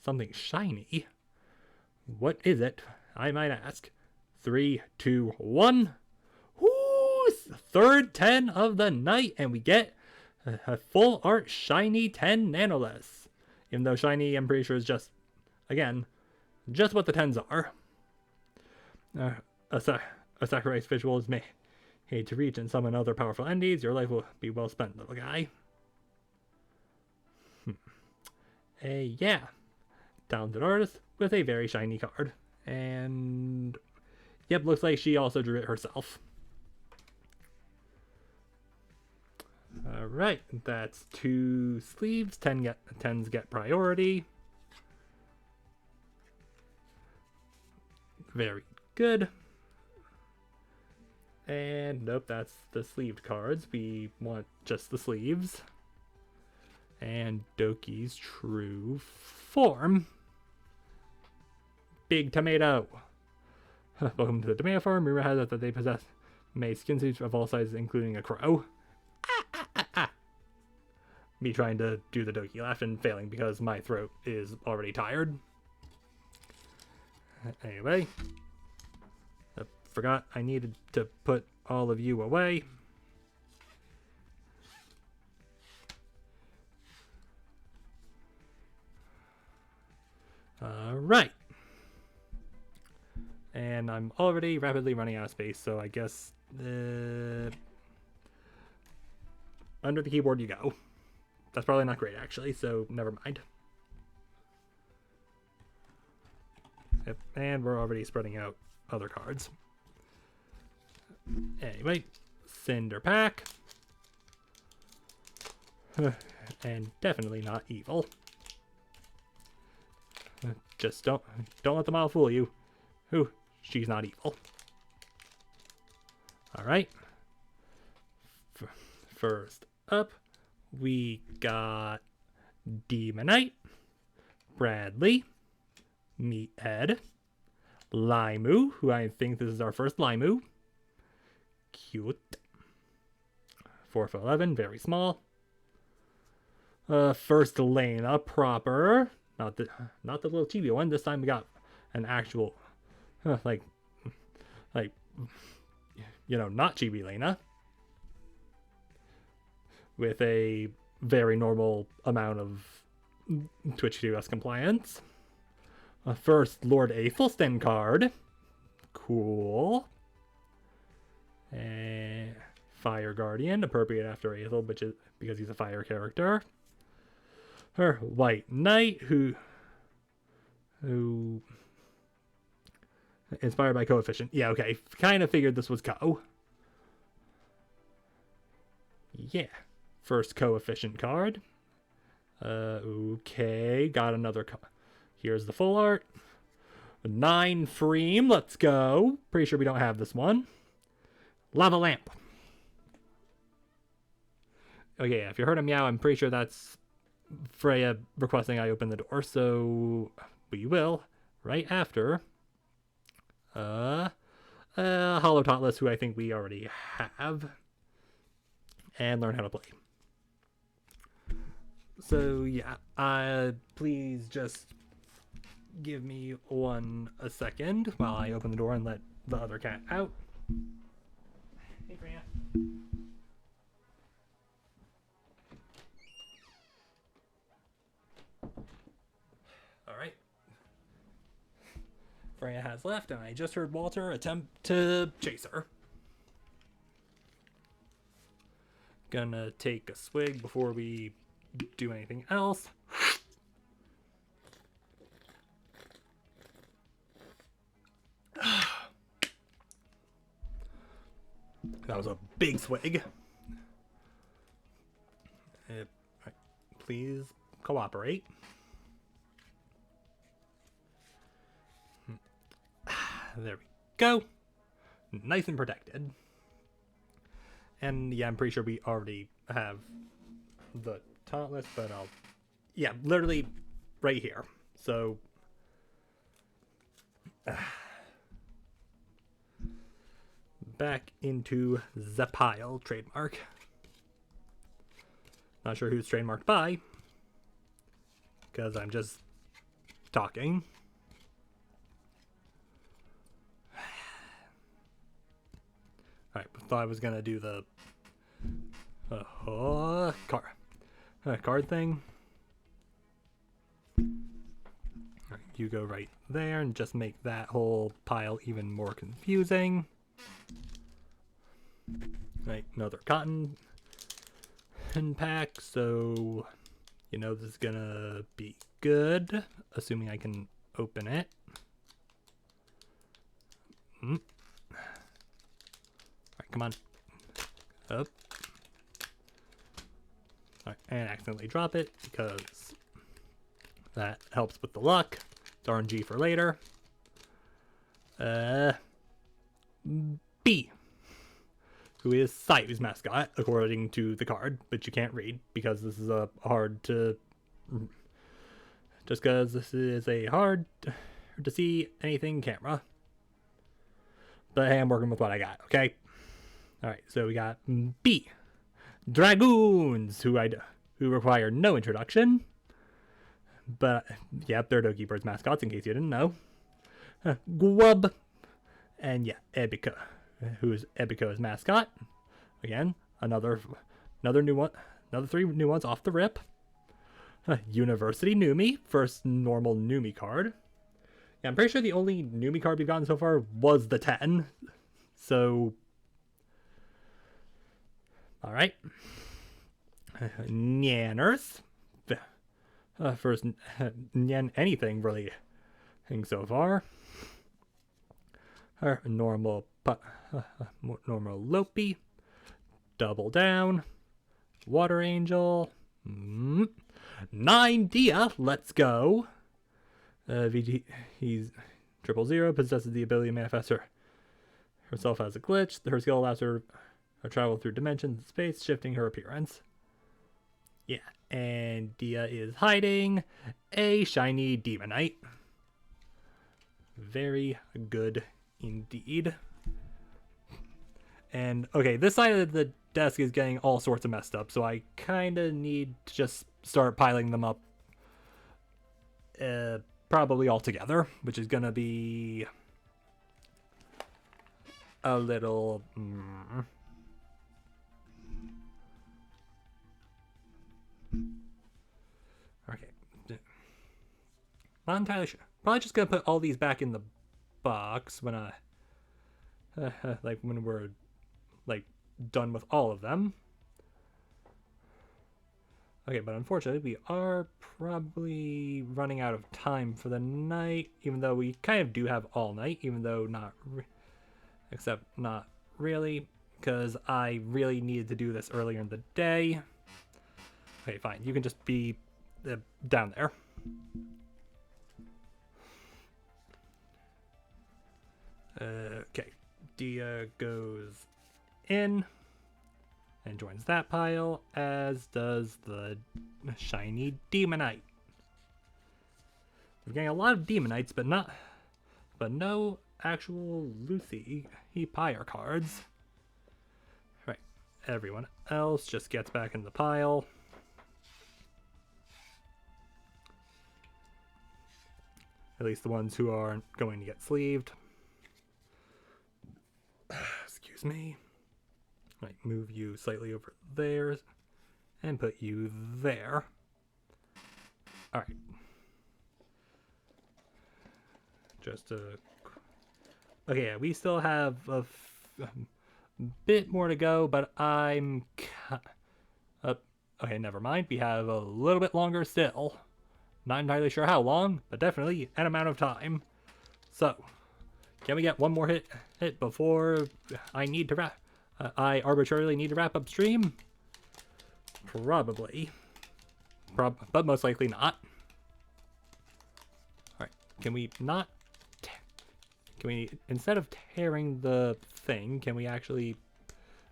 something shiny. What is it, I might ask? 3, 2, 1. Whoo! Third 10 of the night, and we get a full art shiny 10 Nanoless. Even though shiny, I'm pretty sure, is just, again, just what the 10s are. A sacrifice visual is made to reach and summon other powerful entities. Your life will be well spent, little guy. Yeah. Talented artist with a very shiny card. And, yep, looks like she also drew it herself. Alright, that's 2 sleeves. 10s get priority. Very good. And nope, that's the sleeved cards. We want just the sleeves. And Doki's true form. Big Tomato. Welcome to the Tomato Farm. Rumor has it that they possess made skin suits of all sizes, including a crow. Me trying to do the Doki laugh and failing because my throat is already tired. Anyway, I forgot I needed to put all of you away. Alright. And I'm already rapidly running out of space, so I guess under the keyboard you go. That's probably not great, actually, so never mind. Yep, and we're already spreading out other cards. Anyway, Cinder Pack. And definitely not evil. Just don't let the model fool you. Ooh, she's not evil. Alright. First up, we got Demonite, Bradley, Meathead, Limu, who I think this is our first Limu. Cute. 4'11", very small. First Lena proper, not the little chibi one. This time we got an actual, like, you know, not chibi Lena, with a very normal amount of Twitch 2S compliance. First Lord Aethelstan card, cool. And Fire Guardian, appropriate after Aethel, because he's a fire character. Her White Knight, who inspired by Coefficient. Yeah, okay. Kind of figured this was Co. Yeah. First Coefficient card. Okay. Got another here's the full art. 9 Freem. Let's go. Pretty sure we don't have this one. Lava Lamp. Okay, if you heard a meow, I'm pretty sure that's Freya requesting I open the door, so we will right after Hollow Totless, who I think we already have, and learn how to play. So yeah, please just give me a second while I open the door and let the other cat out. Hey, Freya. Alright. Freya has left, and I just heard Walter attempt to chase her. Gonna take a swig before we do anything else. That was a big swig. Please cooperate. There we go. Nice and protected. And yeah, I'm pretty sure we already have the Dauntless, but yeah, literally right here. So back into the pile, trademark. Not sure who's trademarked by, because I'm just talking. Alright, thought I was gonna do the card thing. Alright, you go right there and just make that whole pile even more confusing. Right, another cotton pack, so you know this is gonna be good, assuming I can open it. Alright, come on. Up. Alright, and accidentally drop it, because that helps with the luck. It's RNG for later. B, who is Sayu's mascot, according to the card, but you can't read, because this is a hard to... Just because this is a hard to see anything camera. But hey, I'm working with what I got, okay? Alright, so we got B, Dragoons, who require no introduction. But, yep, they're Doki Bird's mascots, in case you didn't know. Gwub, and yeah, Ebiko, who is Ebiko's mascot. Again, another new one, another 3 new ones off the rip. University Numi, first normal Numi card. Yeah, I'm pretty sure the only Numi card we've gotten so far was the 10. So, alright. Nanners. First Nyan anything really so far. Normal normal Lopi. Double down. Water Angel. 9 Dia. Let's go. VD, he's 000, possesses the ability to manifest herself as a glitch. Her skill allows her to travel through dimensions and space, shifting her appearance. Yeah, and Dia is hiding a shiny Demonite. Very good indeed. And, okay, this side of the desk is getting all sorts of messed up, so I kind of need to just start piling them up probably all together, which is going to be a little... Okay. Not entirely sure. Probably just going to put all these back in the box when I... like, when we're, like, done with all of them. Okay, but unfortunately, we are probably running out of time for the night, even though we kind of do have all night, even though not... except not really, because I really needed to do this earlier in the day. Okay, fine. You can just be down there. Okay. Dia goes in and joins that pile, as does the shiny Demonite. We're getting a lot of Demonites, but no actual Lucy Pyre cards. Right. Everyone else just gets back in the pile. At least the ones who aren't going to get sleeved. Excuse me. Right, move you slightly over there and put you there. All right. Just okay, yeah, we still have a bit more to go, but I'm okay, never mind. We have a little bit longer still. Not entirely sure how long, but definitely an amount of time. So, can we get one more hit before I need to wrap? I arbitrarily need to wrap up stream? Probably. But most likely not. Alright, can we not... Can we, instead of tearing the thing, can we actually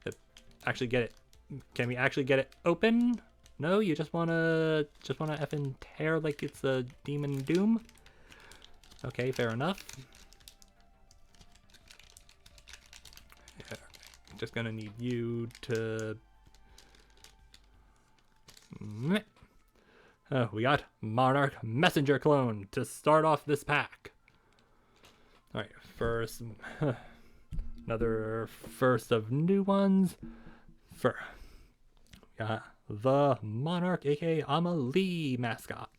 get it... Can we actually get it open? No, you just wanna effing tear like it's a Demon Doom? Okay, fair enough. Yeah, just gonna need you to... Oh, we got Monarch Messenger Clone to start off this pack. Alright, first... another first of new ones. We got the Monarch, aka Amalie mascot.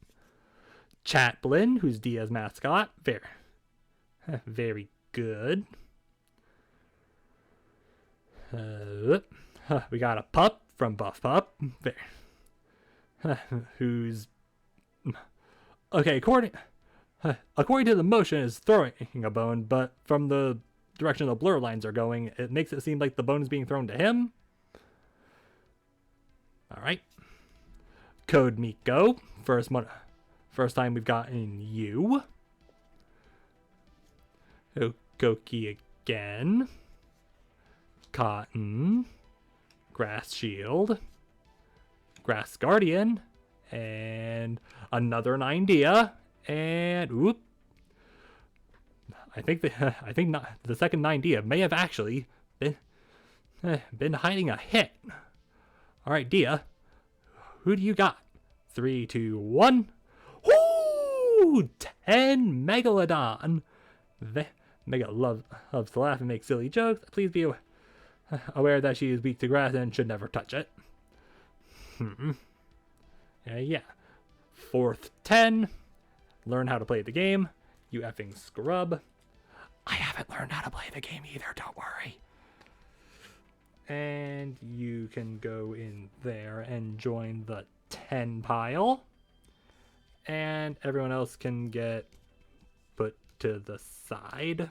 Chaplin, who's Dia's mascot. Very good. We got a pup from Buff Pup. Who's... Okay, according to the motion, is throwing a bone, but from the direction the blur lines are going, it makes it seem like the bone is being thrown to him. Alright. Code Miko. First time we've gotten you. Koki again. Cotton. Grass Shield. Grass Guardian. And another 9-dia. And oop. I think the second 9-dia may have actually been hiding a hit. Alright, Dia. Who do you got? 3, 2, 1. Woo! 10 Megalodon. Mega loves to laugh and make silly jokes. Please be aware that she is weak to grass and should never touch it. Yeah. Fourth 10. Learn how to play the game. You effing scrub. I haven't learned how to play the game either, don't worry. And you can go in there and join the 10 pile. And everyone else can get put to the side.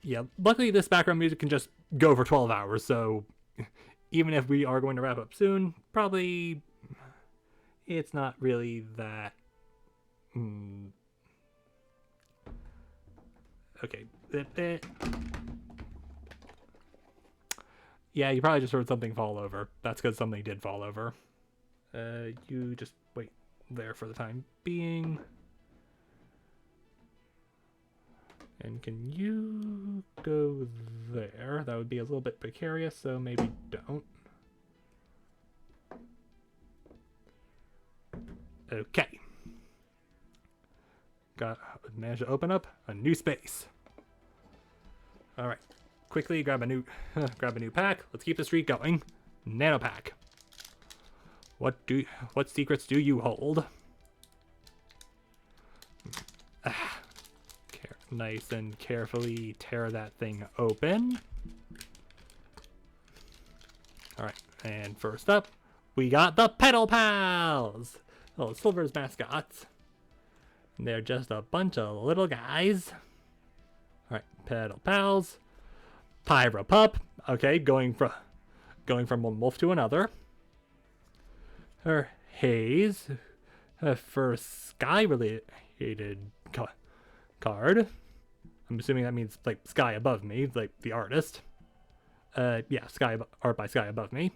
Yeah, luckily this background music can just go for 12 hours, so even if we are going to wrap up soon, probably it's not really that... Okay. Yeah, you probably just heard something fall over. That's because something did fall over. You just wait there for the time being. And can you go there? That would be a little bit precarious, so maybe don't. Okay. Managed to open up a new space. All right. Quickly grab a new pack. Let's keep the streak going. Nano pack. What secrets do you hold? Nice and carefully tear that thing open. All right, and first up, we got the Pedal Pals. Oh, Silver's mascots. They're just a bunch of little guys. All right, Pedal Pals. Pyra Pup. Okay, going from one wolf to another. Her Haze. Her first sky related card. I'm assuming that means like sky above me, like the artist. Yeah, art by Sky Above Me.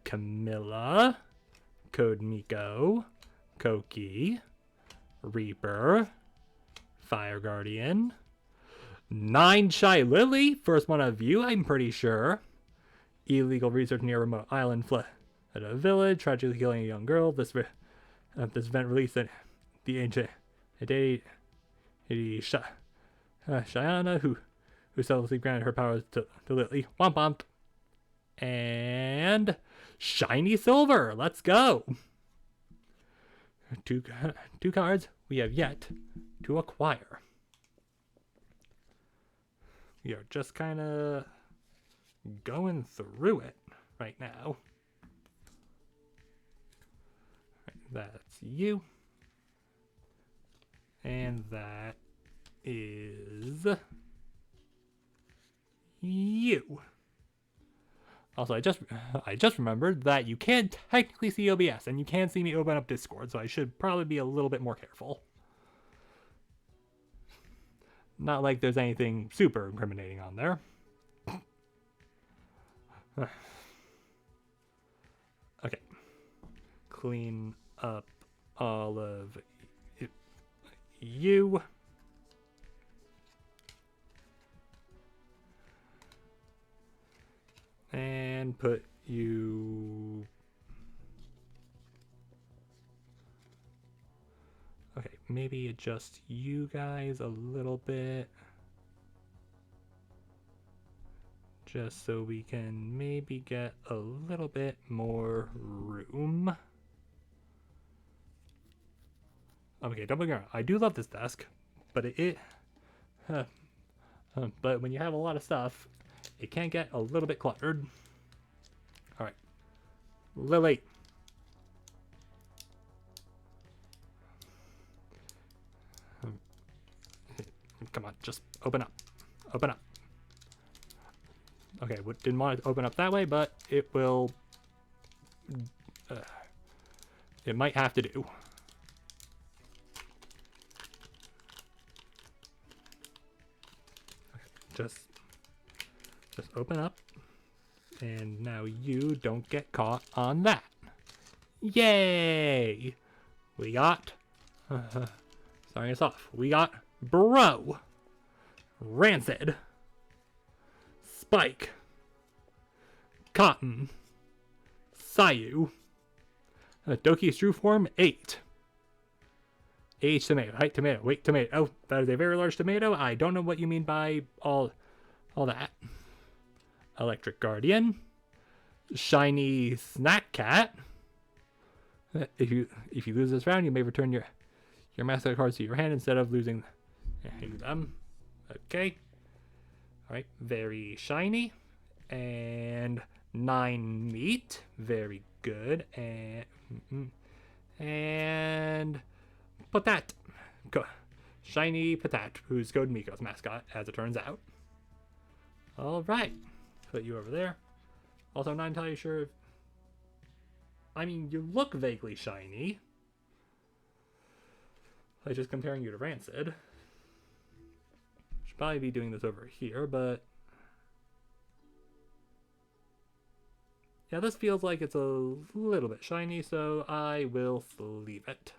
Camilla, Code Miko, Koki, Reaper, Fire Guardian, 9 Shy Lily, first one of you, I'm pretty sure. Illegal research near remote island fled at a village, tragically killing a young girl. This event released at the ancient Shayana, who selflessly granted her powers to Lily. Womp womp. And Shiny Silver. Let's go. Two cards we have yet to acquire. We are just kind of going through it right now. That's you. And that is you. Also, I just remembered that you can technically see OBS, and you can see me open up Discord, so I should probably be a little bit more careful. Not like there's anything super incriminating on there. Okay. Clean up all of you. And put you... Okay, maybe adjust you guys a little bit. Just so we can maybe get a little bit more room. Okay, don't get me wrong, I do love this desk, but but when you have a lot of stuff, it can get a little bit cluttered. All right, Lily. Come on, just open up. Open up. Okay, didn't want it to open up that way, but it will... it might have to do. Just open up, and now you don't get caught on that. Yay! We got, starting us off, we got Bro, Rancid, Spike, Cotton, Sayu, Doki's True Form 8. Age tomato, height tomato, weight tomato. Oh, that is a very large tomato. I don't know what you mean by all that. Electric Guardian, Shiny Snack Cat, If you lose this round, you may return your mascot cards to your hand instead of losing them. Okay. All right. Very shiny. And 9 meat. Very good. And Patat. Shiny Patat, who's Code Miko's mascot, as it turns out. All right. Put you over there. Also, not entirely sure if... I mean, you look vaguely shiny. Like, just comparing you to Rancid. Should probably be doing this over here, but... yeah, this feels like it's a little bit shiny, so I will leave it.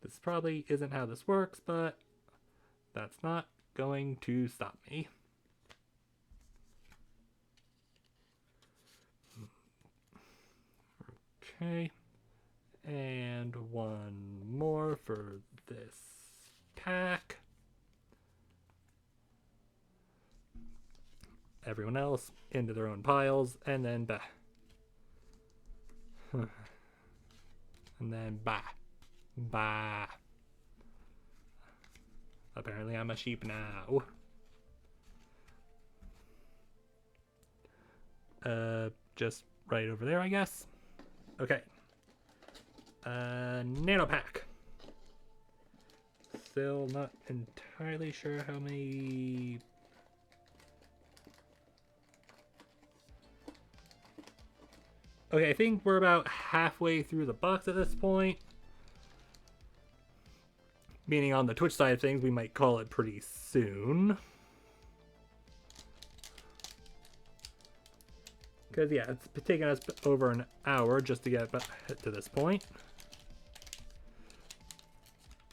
This probably isn't how this works, but that's not going to stop me. Okay, and one more for this pack. Everyone else into their own piles, and then bah. And then bah. Bah. Apparently I'm a sheep now. Just right over there, I guess. Okay. Nano pack. Still not entirely sure how many... okay, I think we're about halfway through the box at this point. Meaning on the Twitch side of things, we might call it pretty soon. Because, yeah, it's taken us over an hour just to get to this point.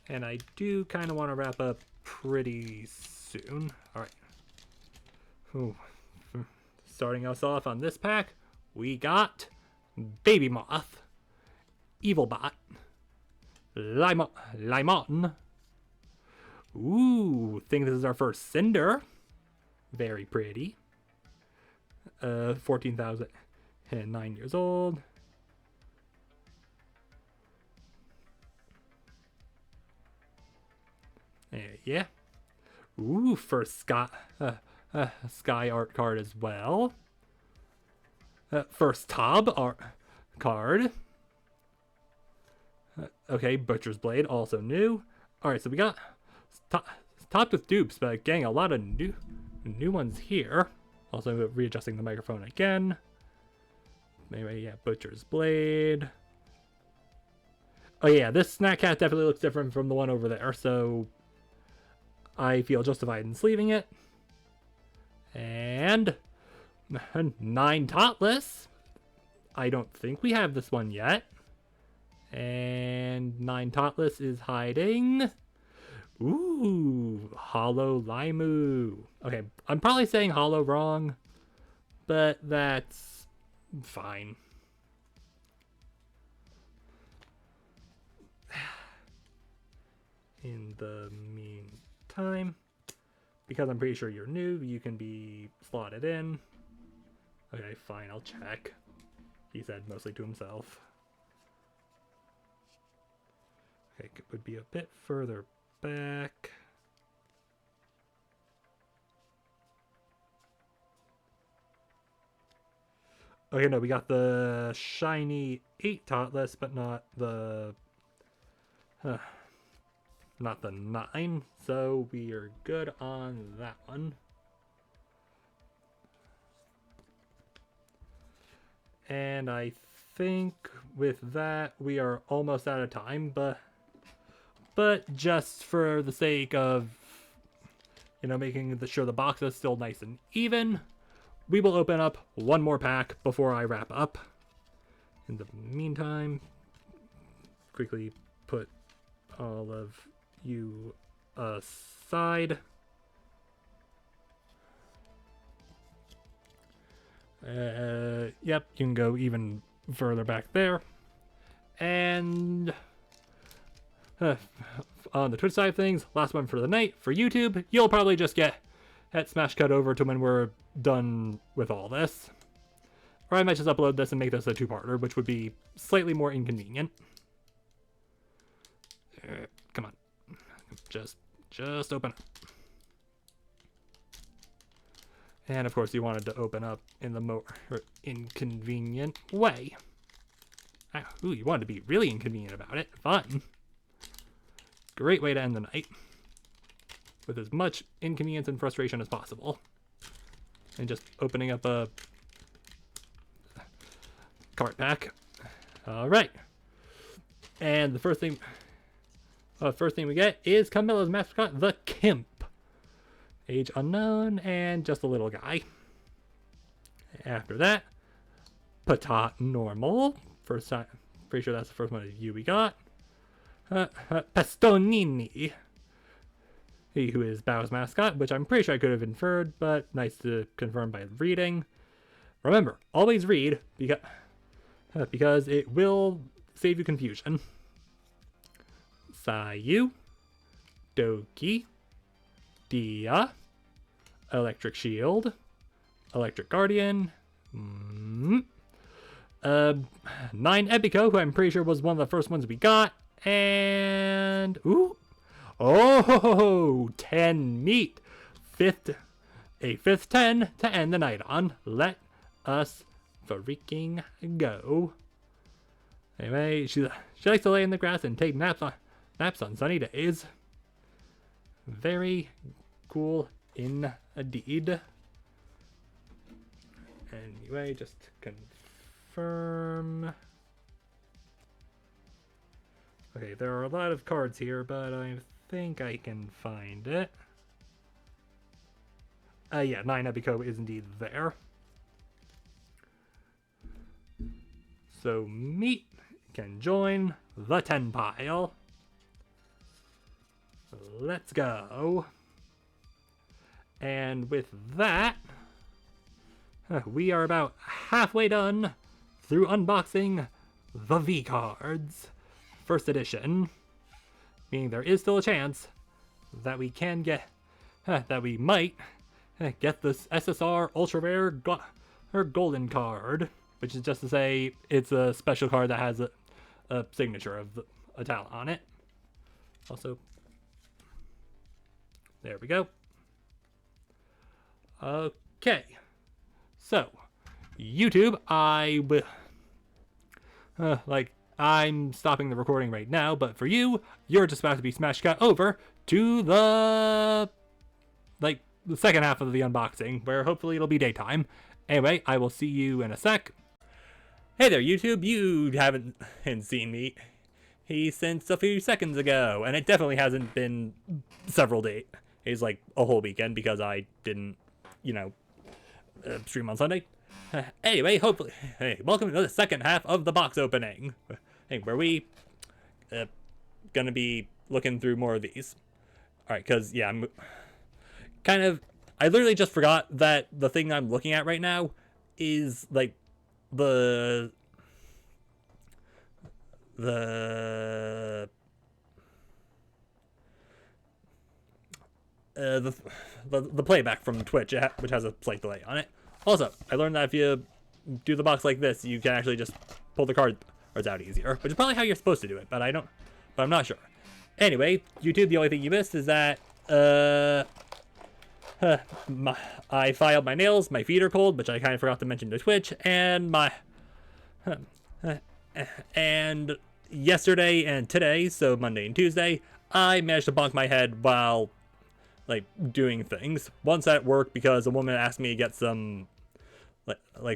And I do kind of want to wrap up pretty soon. Alright. Starting us off on this pack, we got Baby Moth, Evilbot, Limon. Ooh, think this is our first Cinder. Very pretty. 14,009 years old. Yeah. Ooh, first Sky art card as well. First Tob art card. Okay, Butcher's Blade, also new. Alright, so we got topped with dupes, but getting a lot of new ones here. Also readjusting the microphone again. Anyway, yeah, Butcher's Blade. Oh yeah, this Snack Cat definitely looks different from the one over there, so I feel justified in sleeving it. And 9 Totless. I don't think we have this one yet. And 9 Totless is hiding. Ooh, Hollow Limu. Okay, I'm probably saying hollow wrong, but that's fine. In the meantime, because I'm pretty sure you're new, you can be slotted in. Okay, fine, I'll check. He said mostly to himself. Okay, it would be a bit further back. Okay, no, we got the shiny 8 Totless, but not the 9, so we are good on that one. And I think with that we are almost out of time, but just for the sake of, you know, making sure the box is still nice and even, we will open up one more pack before I wrap up. In the meantime, quickly put all of you aside. Yep, you can go even further back there. And on the Twitch side of things, last one for the night. For YouTube, you'll probably just get that smash cut over to when we're done with all this. Or I might just upload this and make this a two-parter, which would be slightly more inconvenient. Come on. Just open up. And of course you wanted to open up in the more inconvenient way. Ooh, you wanted to be really inconvenient about it. Fun. Great way to end the night. With as much inconvenience and frustration as possible. And just opening up a card pack. Alright. And the first thing we get is Camilla's mascot, the Kimp. Age unknown, and just a little guy. After that, Patat normal. First time, pretty sure that's the first one of you we got. Pestonini, who is Bao's mascot, which I'm pretty sure I could have inferred, but nice to confirm by reading. Remember, always read, because it will save you confusion. Sayu, Doki, Dia, Electric Shield, Electric Guardian, 9 Epico, who I'm pretty sure was one of the first ones we got, and, 10 Meat, a fifth 10 to end the night on. Let us freaking go. Anyway, she likes to lay in the grass and take naps on sunny days. Very cool indeed. Anyway, just to confirm. Okay, there are a lot of cards here, but I think I can find it. Yeah, 9 Epico is indeed there. So Meat can join the 10 pile. Let's go. And with that, we are about halfway done through unboxing the V cards. First edition. Meaning there is still a chance that we can get, that we might get this SSR Ultra Rare Golden card. Which is just to say, it's a special card that has a signature of a talent on it. Also, there we go. Okay. So, YouTube, I'm stopping the recording right now, but for you, you're just about to be smash cut over to the second half of the unboxing, where hopefully it'll be daytime. Anyway, I will see you in a sec. Hey there, YouTube. You haven't seen me since a few seconds ago, and it definitely hasn't been several days. It's like a whole weekend because I didn't, stream on Sunday. Anyway, hopefully, hey, welcome to the second half of the box opening, where we gonna be looking through more of these. All right, because yeah, I literally just forgot that the thing I'm looking at right now is like the playback from Twitch, which has a slight delay on it. Also, I learned that if you do the box like this, you can actually just pull the cards out easier, which is probably how you're supposed to do it, but I'm not sure. Anyway, YouTube, the only thing you missed is that I filed my nails, my feet are cold, which I kind of forgot to mention to Twitch, and and yesterday and today, so Monday and Tuesday, I managed to bonk my head while doing things. Once at work because a woman asked me to get some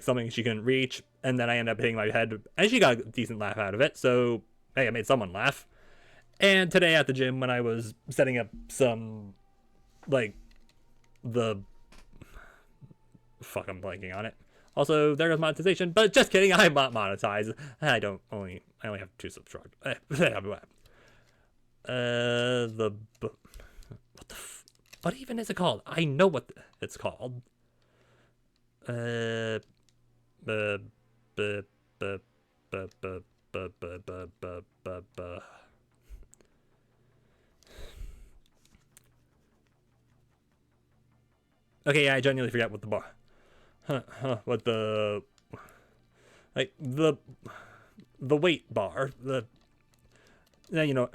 something she couldn't reach, and then I ended up hitting my head, and she got a decent laugh out of it, so hey, I made someone laugh. And today at the gym when I was setting up some I'm blanking on it. Also, there goes monetization, but just kidding, I'm not monetized. I only have 2 subscribers. What even is it called? I know what it's called. Okay, I genuinely forget what the like the weight bar. Now you know,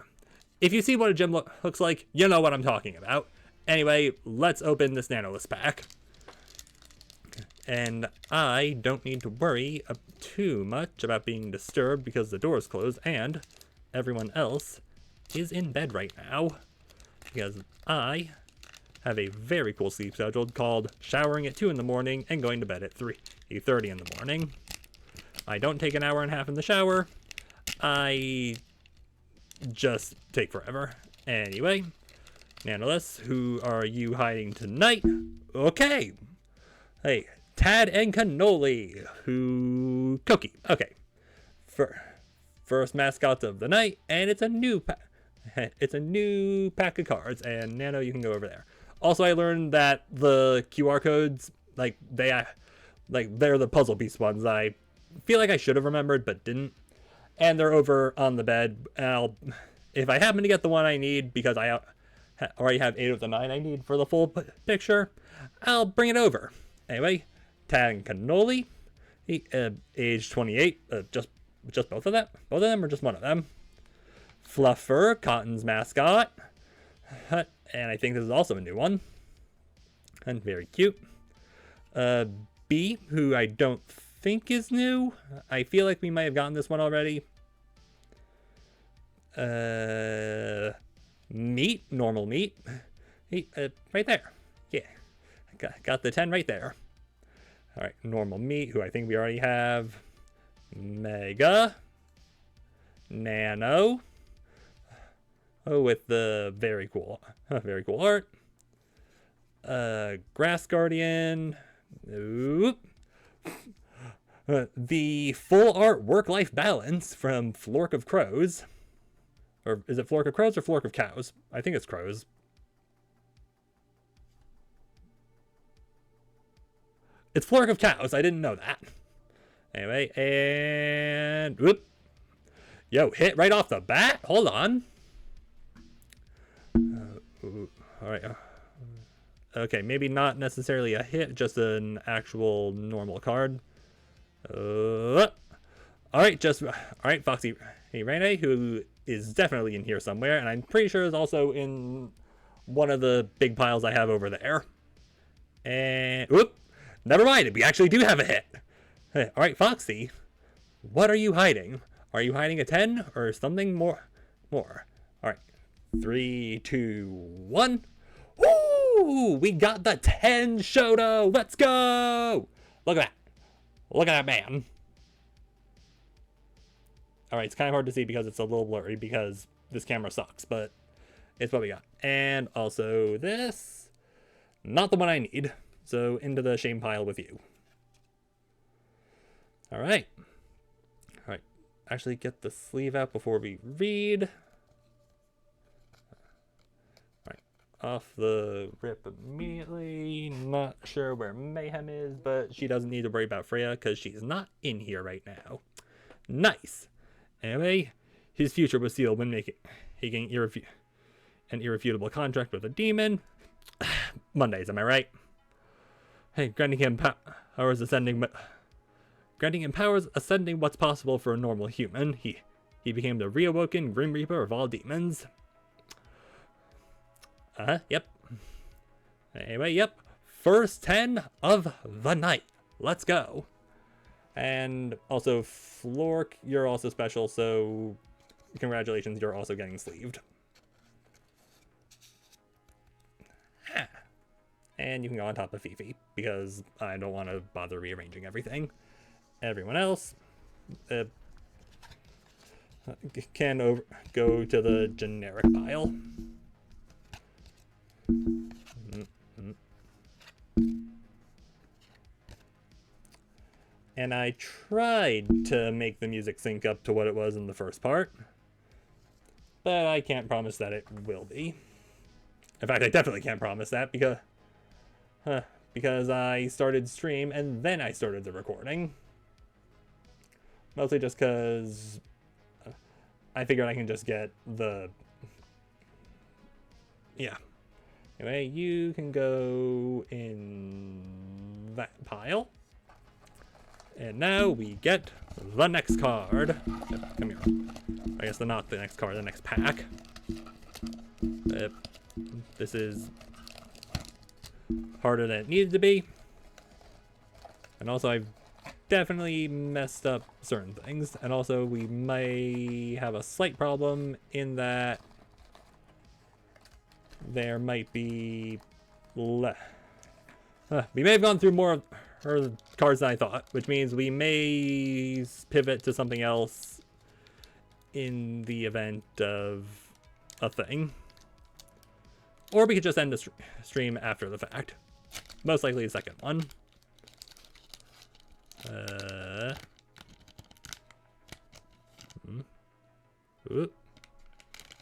if you see what a gem looks like, you know what I'm talking about. Anyway, let's open this Nanolist pack. And I don't need to worry too much about being disturbed because the door's closed and everyone else is in bed right now. Because I have a very cool sleep schedule called showering at 2 in the morning and going to bed at 3:30 in the morning. I don't take an hour and a half in the shower. I just take forever. Anyway, Nanolist, who are you hiding tonight? Okay. Hey, Tad and Cannoli, who... Cookie. Okay. First mascots of the night, and it's a new pack of cards, and Nano, you can go over there. Also, I learned that the QR codes, like, they're the puzzle piece ones I feel like I should have remembered, but didn't. And they're over on the bed. If I happen to get the one I need, because I already have 8 of the 9 I need for the full picture, I'll bring it over. Anyway, Tad and Cannoli, age 28, just both of them? Both of them or just one of them? Fluffer, Cotton's mascot, and I think this is also a new one, and very cute. B, who I don't think is new. I feel like we might have gotten this one already. Meat, normal meat, right there. Yeah, got the 10 right there. All right, normal meat, who I think we already have. Mega, Nano. Oh, with the very cool art. Grass Guardian. Oop. The full art work-life balance from Flork of Crows. Or is it Flork of Crows or Flork of Cows? I think it's Crows. It's Flork of Cows. I didn't know that. Anyway, and... Whoop. Yo, hit right off the bat? Hold on. Alright. Okay, maybe not necessarily a hit, just an actual normal card. Alright, alright, Foxy Rene, who is definitely in here somewhere, and I'm pretty sure is also in one of the big piles I have over there. And, whoop, never mind, we actually do have a hit. Alright, Foxy, what are you hiding? Are you hiding a 10 or something more? Alright, 3, 2, 1. Woo! We got the 10 Shoto! Let's go! Look at that. Look at that man. Alright, it's kind of hard to see because it's a little blurry because this camera sucks, but it's what we got. And also this. Not the one I need. So into the shame pile with you. Alright. Alright. Actually get the sleeve out before we read. Alright. Off the rip immediately. Not sure where Mayhem is, but she doesn't need to worry about Freya because she's not in here right now. Nice. Anyway, his future was sealed when making an irrefutable contract with a demon. Mondays, am I right? Hey, granting him powers ascending what's possible for a normal human. He became the reawoken Grim Reaper of all demons. Yep. Anyway, yep. First 10 of the night. Let's go. And also, Flork, you're also special, so congratulations, you're also getting sleeved. And you can go on top of Fifi, because I don't want to bother rearranging everything. Everyone else can go to the generic pile. And I tried to make the music sync up to what it was in the first part, but I can't promise that it will be. In fact, I definitely can't promise that because I started stream and then I started the recording. Mostly just because I figured I can just get the... Yeah. Anyway, you can go in that pile. And now we get the next card. Yep, come here. I guess not the next card, the next pack. This is harder than it needed to be. And also I've definitely messed up certain things. And also we may have a slight problem in that there might be we may have gone through more of her cards than I thought, which means we may pivot to something else in the event of a thing. Or we could just end the stream after the fact. Most likely the second one.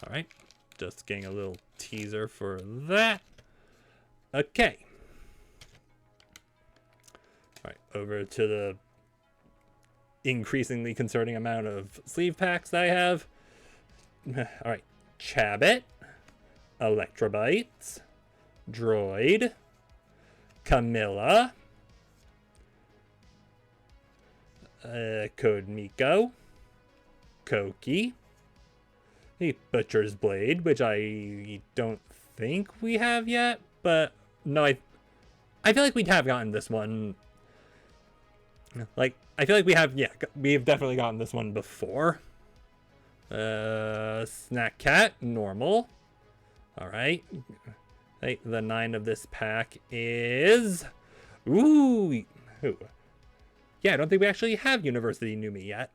Alright. Just getting a little teaser for that. Okay. Alright, over to the increasingly concerning amount of sleeve packs that I have. Alright, Chabot, Electrobytes, Droid, Camilla, Code Miko, Koki, the Butcher's Blade, which I don't think we have yet, but no, I feel like we'd have gotten this one. Like, I feel like we have, yeah, we've definitely gotten this one before. Snack Cat, normal. Alright. Hey, the 9 of this pack is... Ooh! Yeah, I don't think we actually have University Numi yet.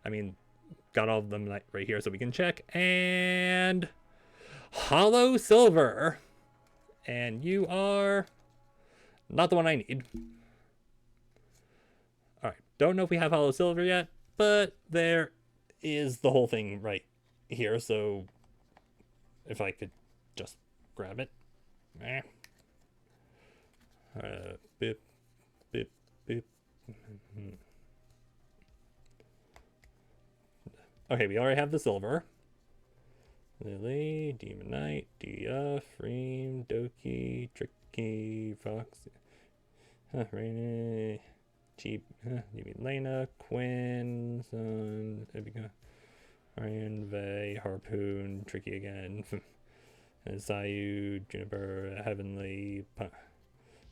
I mean, got all of them right here so we can check. And... Hollow Silver. And you are... not the one I need. Alright, don't know if we have Hollow Silver yet, but there is the whole thing right here, so if I could just grab it. Boop, boop, boop. Okay, we already have the silver. Lily, Demon Knight, Dia, Freem, Doki, Tricky, Fox, Rainy, Cheap, Lena, Quinn, Sun, Ebica, Ryan, Vey, Harpoon, Tricky again, Zayu, Juniper, Heavenly,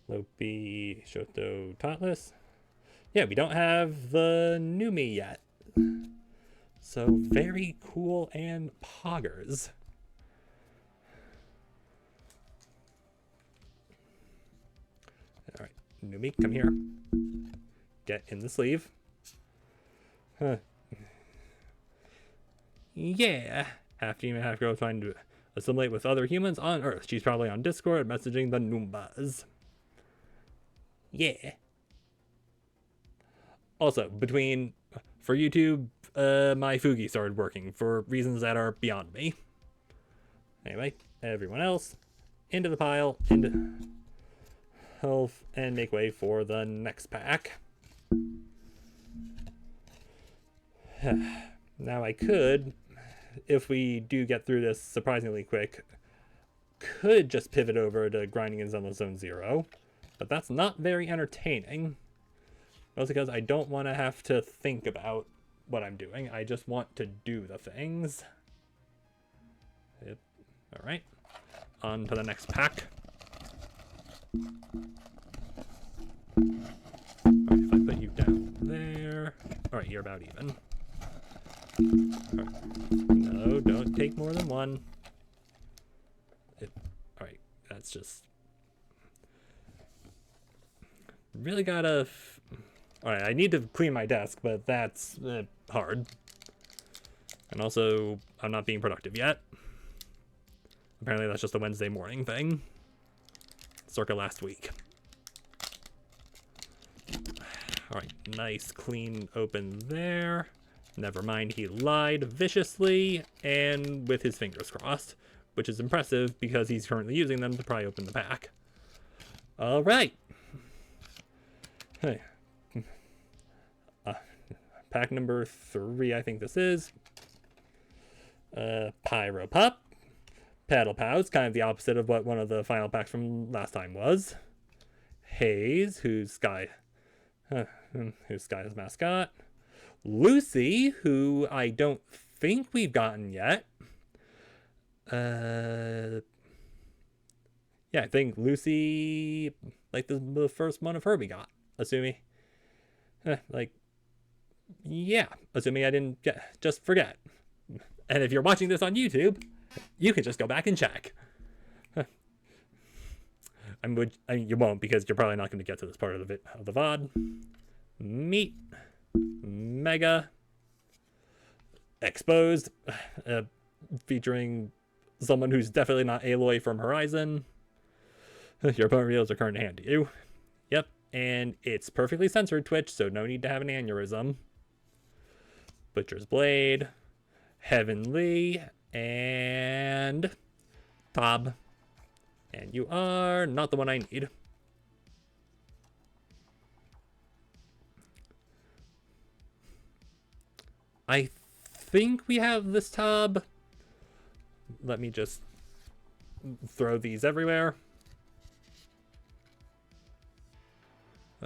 Lopi, Shoto, Totless. Yeah, we don't have the Numi yet. So very cool and poggers. Alright, Numi, come here. Get in the sleeve. Huh. Yeah. After you have to go find to assimilate with other humans on Earth. She's probably on Discord messaging the Noombas. Yeah. Also, for YouTube, my Fugi started working for reasons that are beyond me. Anyway, everyone else, into the pile, into health, and make way for the next pack. Now I could, if we do get through this surprisingly quick, could just pivot over to grinding in Zone 0, but that's not very entertaining. Mostly because I don't want to have to think about what I'm doing. I just want to do the things. Yep. Alright. On to the next pack. Alright, if I put you down there. Alright, you're about even. Right. No, don't take more than one. Alright, that's just... really gotta... Alright, I need to clean my desk, but that's hard. And also, I'm not being productive yet. Apparently that's just a Wednesday morning thing. Circa last week. Alright, nice clean open there. Never mind, he lied viciously and with his fingers crossed, which is impressive because he's currently using them to pry open the pack. Alright. Hey. Pack number 3, I think this is. Pyro Pup. Paddle Pows, kind of the opposite of what one of the final packs from last time was. Haze, who's Sky. Who's Sky's mascot? Lucy, who I don't think we've gotten yet. Yeah, I think Lucy, like the first one of her we got, assuming. Like, yeah, assuming I didn't just forget. And if you're watching this on YouTube, you can just go back and check. You won't, because you're probably not going to get to this part of the VOD. Meet Mega Exposed, featuring someone who's definitely not Aloy from Horizon. Your opponent reveals their current hand to you. Yep, and it's perfectly censored Twitch, so no need to have an aneurysm. Butcher's Blade, Heavenly, and Tob. And you are not the one I need. I think we have this Tob. Let me just throw these everywhere.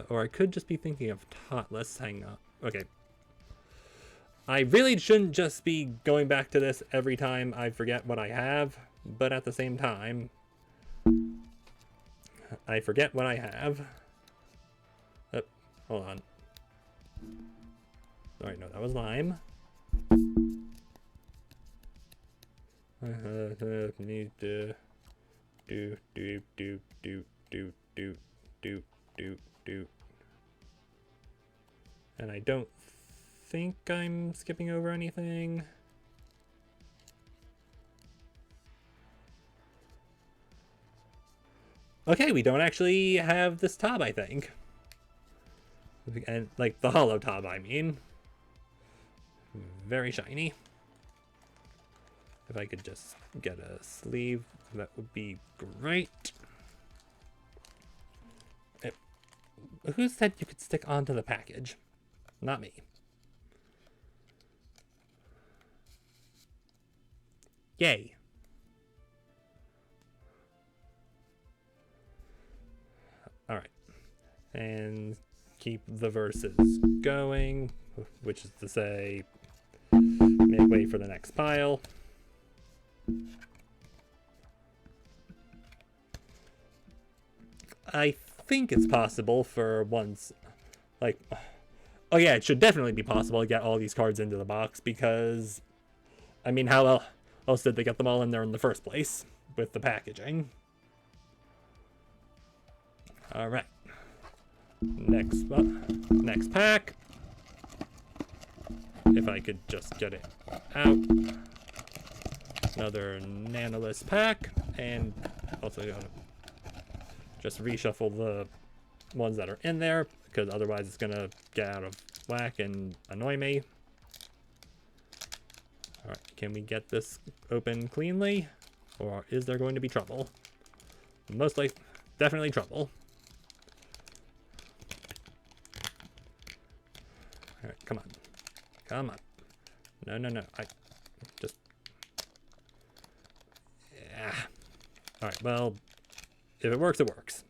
Or I could just be thinking of Totless. Hang on. Okay. I really shouldn't just be going back to this every time I forget what I have, but at the same time, I forget what I have. Oh, hold on. Alright, no, that was Lime. Need to do. And I don't think I'm skipping over anything. Okay, we don't actually have this Tob, I think. And like the hollow Tob, I mean. Very shiny. If I could just get a sleeve, that would be great. Who said you could stick onto the package? Not me. Yay. Alright. And keep the verses going, which is to say, make way for the next pile. I think it's possible for once, like, oh yeah, it should definitely be possible to get all these cards into the box, because, I mean, how else did they get them all in there in the first place with the packaging? All right, next pack. If I could just get it out. Another Nanolist pack, and also gonna just reshuffle the ones that are in there, because otherwise it's gonna get out of whack and annoy me. Alright, can we get this open cleanly? Or is there going to be trouble? Most likely, definitely trouble. Alright, come on. Come on. No. I just... Yeah. Alright, well, if it works, it works.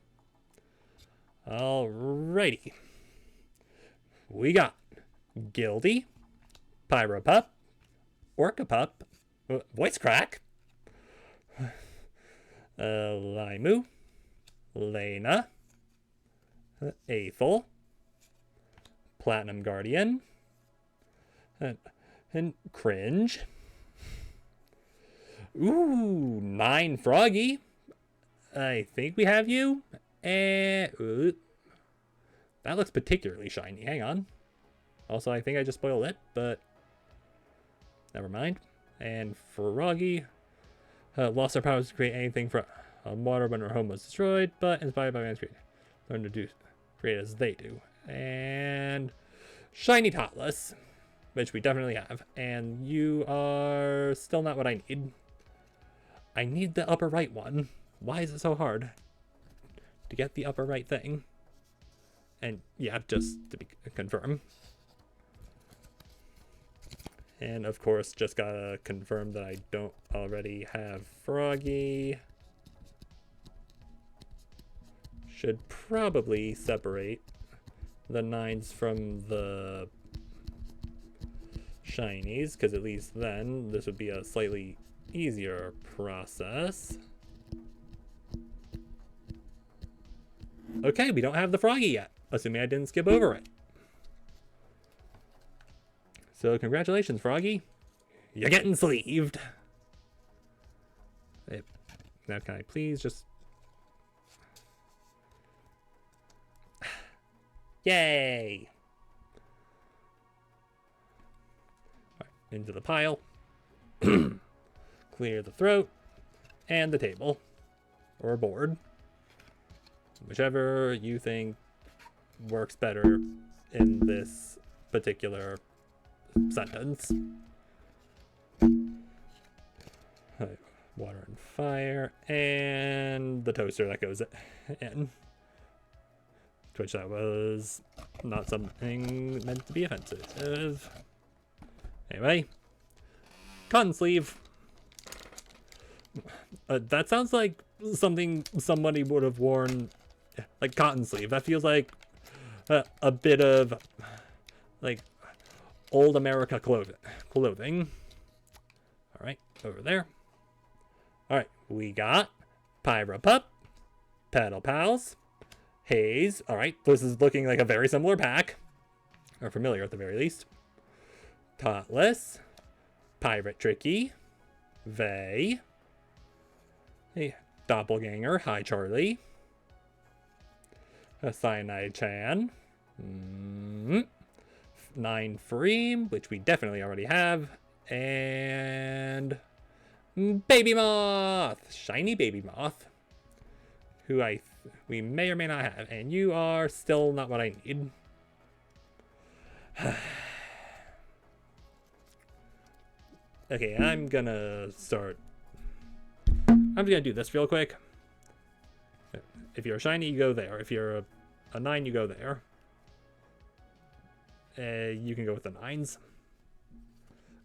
Alrighty. We got Gildy, Pyropup, Orcapup, Voice Crack, Limu, Lena, Aethel, Platinum Guardian, and Cringe. Ooh, 9 Froggy. I think we have you. And that looks particularly shiny. Hang on. Also, I think I just spoiled it, but never mind. And Froggy lost our powers to create anything from water when her home was destroyed, but inspired by man's creation, learn to create as they do. And shiny Totless, which we definitely have. And you are still not what I need. I need the upper right one. Why is it so hard to get the upper right thing? And yeah, just to be confirm. And of course, just gotta confirm that I don't already have Froggy. Should probably separate the 9s from the shinies, because at least then this would be a slightly easier process. Okay, we don't have the Froggy yet, assuming I didn't skip over it. So congratulations, Froggy. You're getting sleeved. Now can I please just... Yay! All right, into the pile. Clear the throat. And the table. Or board. Whichever you think works better in this particular sentence. Right, water and fire, and the toaster that goes in. Which that was not something meant to be offensive. Anyway, cotton sleeve. That sounds like something somebody would have worn, like cotton sleeve. That feels like a bit of like old America clothing. All right, over there. All right, we got Pyra Pup, Pedal Pals, Haze. All right, this is looking like a very similar pack, or familiar at the very least. Totless, Pirate Tricky, Vey, hey, Doppelganger, Hi Charlie, a Cyanide Chan, 9 Freem, which we definitely already have, and Baby Moth, shiny Baby Moth, who we may or may not have, and you are still not what I need. Okay, I'm gonna do this real quick. If you're a shiny, you go there. If you're a 9, you go there. You can go with the 9s.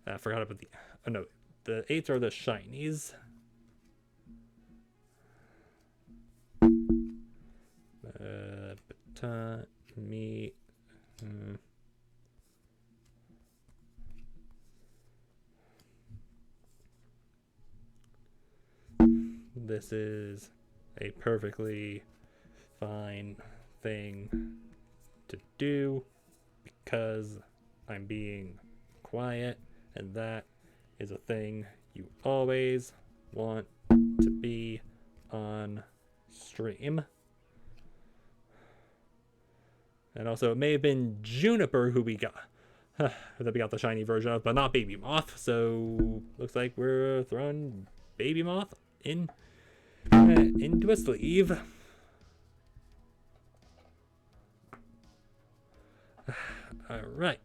I forgot about the... Oh, no. The 8s are the shinies. Me... This is a perfectly fine thing to do because I'm being quiet, and that is a thing you always want to be on stream. And also, it may have been Juniper who we got that we got the shiny version of, but not Baby Moth. So looks like we're throwing Baby Moth into a sleeve. Alright,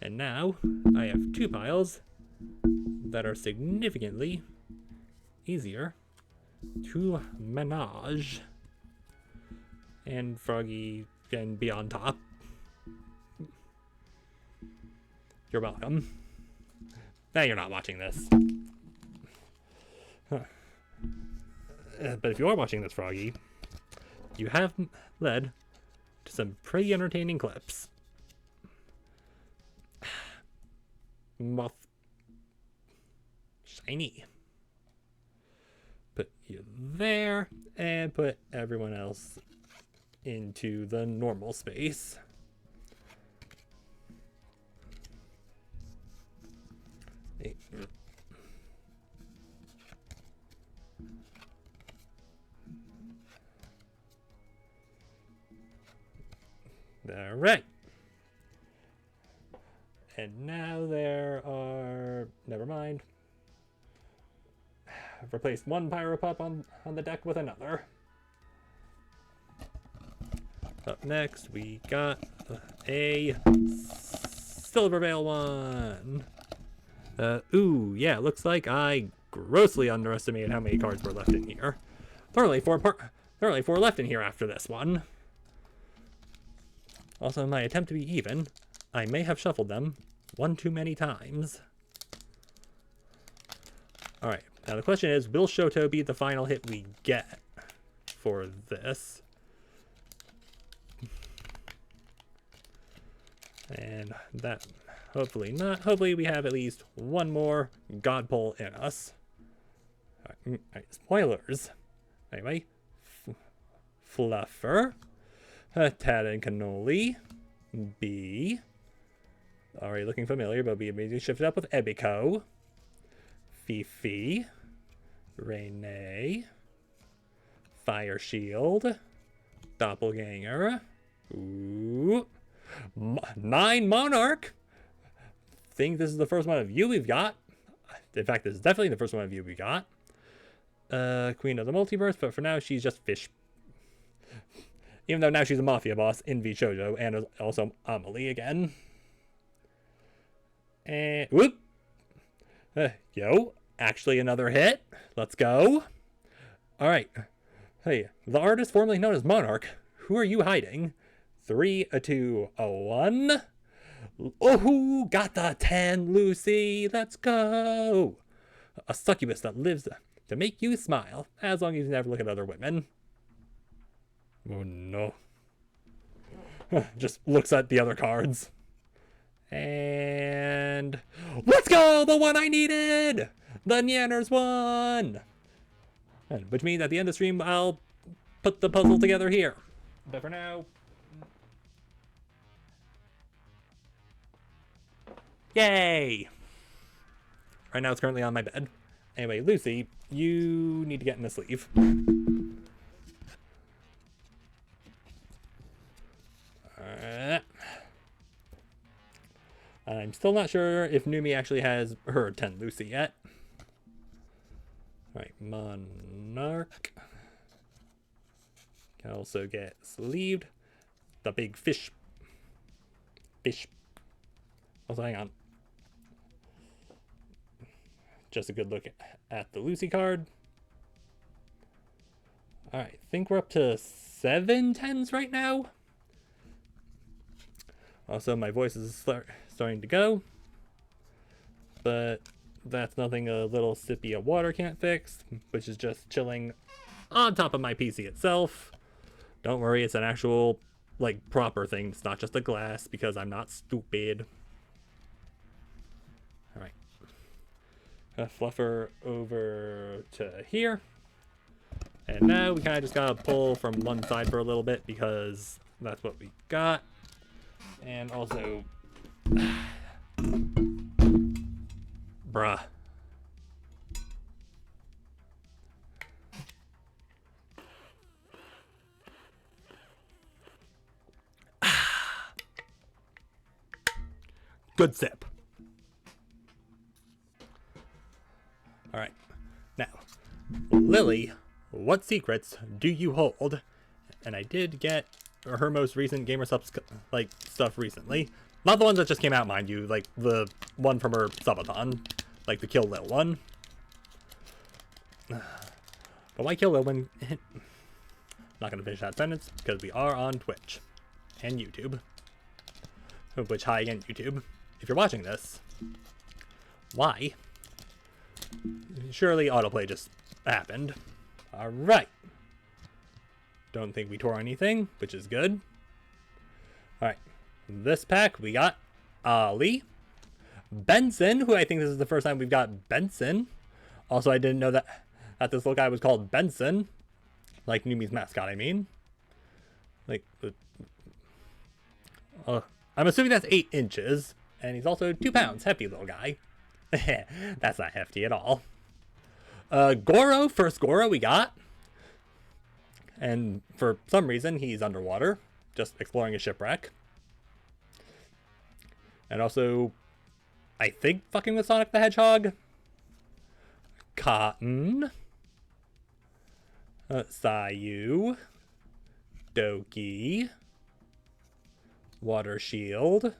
and now I have 2 piles that are significantly easier to manage. And Froggy can be on top. You're welcome. Now you're not watching this. Huh. But if you are watching this, Froggy, you have led to some pretty entertaining clips. Moth. Shiny. Put you there, and put everyone else into the normal space. All right. And now there are... Never mind. I've replaced one Pyropup on the deck with another. Up next, we got a Silverveil one. Ooh, yeah, looks like I grossly underestimated how many cards were left in here. There are only 4 left in here after this one. Also, in my attempt to be even, I may have shuffled them one too many times. Alright, now the question is, will Shoto be the final hit we get for this? And that, hopefully not. Hopefully we have at least one more God pull in us. Alright, spoilers. Anyway, Fluffer, Tad and Cannoli, B. Already looking familiar, but we immediately shifted up with Ebiko, Fifi, Rene, Fire Shield, Doppelganger, ooh, 9 Monarch. Think this is the first one of you we've got. In fact, this is definitely the first one of you we got. Queen of the Multiverse, but for now she's just Fish. Even though now she's a Mafia boss in V Shoujo, and also Amelie again. And whoop! Yo, actually another hit. Let's go. Alright. Hey, the artist formerly known as Monarch. Who are you hiding? 3, a 2, a 1. Oh, got the 10, Lucy. Let's go. A succubus that lives to make you smile, as long as you never look at other women. Oh no. Just looks at the other cards. And let's go! The one I needed! The Nyanners one! Which means at the end of the stream, I'll put the puzzle together here. But for now... Yay! Right now it's currently on my bed. Anyway, Lucy, you need to get in the sleeve. I'm still not sure if Numi actually has her 10 Lucy yet. Alright, Monarch. Can also get sleeved. The big fish. Also, hang on. Just a good look at the Lucy card. Alright, I think we're up to 7 10s right now. Also, my voice is starting to go. But that's nothing a little sippy of water can't fix, which is just chilling on top of my PC itself. Don't worry, it's an actual, like, proper thing. It's not just a glass, because I'm not stupid. Alright. Fluffer over to here. And now we kind of just gotta pull from one side for a little bit, because that's what we got. And also... Bruh. Good sip. Alright. Now, Lily, what secrets do you hold? And I did get her most recent Gamer Subs like stuff recently. Not the ones that just came out, mind you, like the one from her subathon, like the Kill Lil one. But why Kill Lil when... Not gonna finish that sentence, because we are on Twitch and YouTube. Which, hi again, YouTube. If you're watching this, why? Surely autoplay just happened. Alright. Don't think we tore anything, which is good. Alright. This pack, we got Ali. Benson, who I think this is the first time we've got Benson. Also, I didn't know that this little guy was called Benson. Like Numi's mascot, I mean. Like, I'm assuming that's 8 inches. And he's also 2 pounds. Hefty little guy. That's not hefty at all. Goro, first Goro we got. And for some reason, he's underwater. Just exploring a shipwreck. And also, I think fucking with Sonic the Hedgehog. Cotton. Sayu. Doki. Water Shield.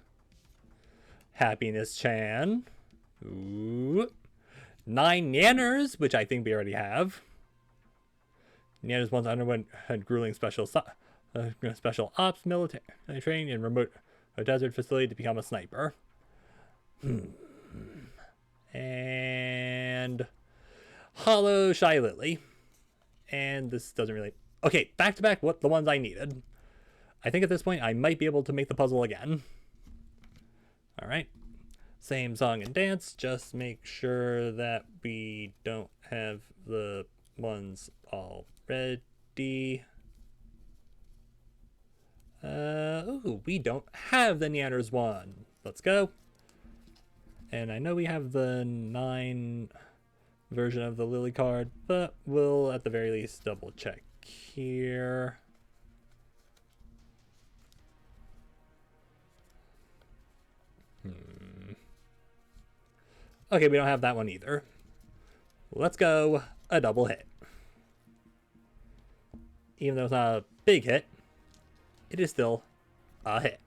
Happiness Chan. Ooh. 9 Nyanners, which I think we already have. Nyanners once underwent a grueling special ops military training in a desert facility to become a sniper. And Hollow Shy Lily. And this doesn't really... Okay, back to back, what the ones I needed. I think at this point I might be able to make the puzzle again. All right. Same song and dance. Just make sure that we don't have the ones already. Ooh, we don't have the Neanders one. Let's go. And I know we have the 9 version of the Lily card, but we'll at the very least double check here. Okay, we don't have that one either. Let's go a double hit. Even though it's not a big hit, it is still a hit.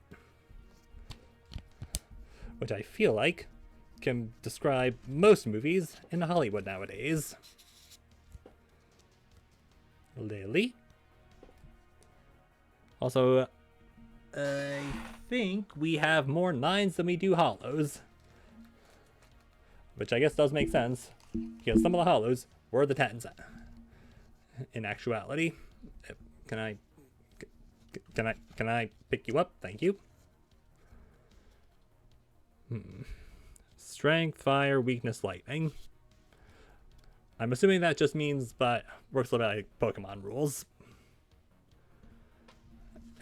Which I feel like can describe most movies in Hollywood nowadays. Lily. Also, I think we have more 9s than we do hollows. Which I guess does make sense, because some of the hollows were the 10s. In actuality. Can I pick you up? Thank you. Strength, fire, weakness, lightning. I'm assuming that just means that works like Pokemon rules.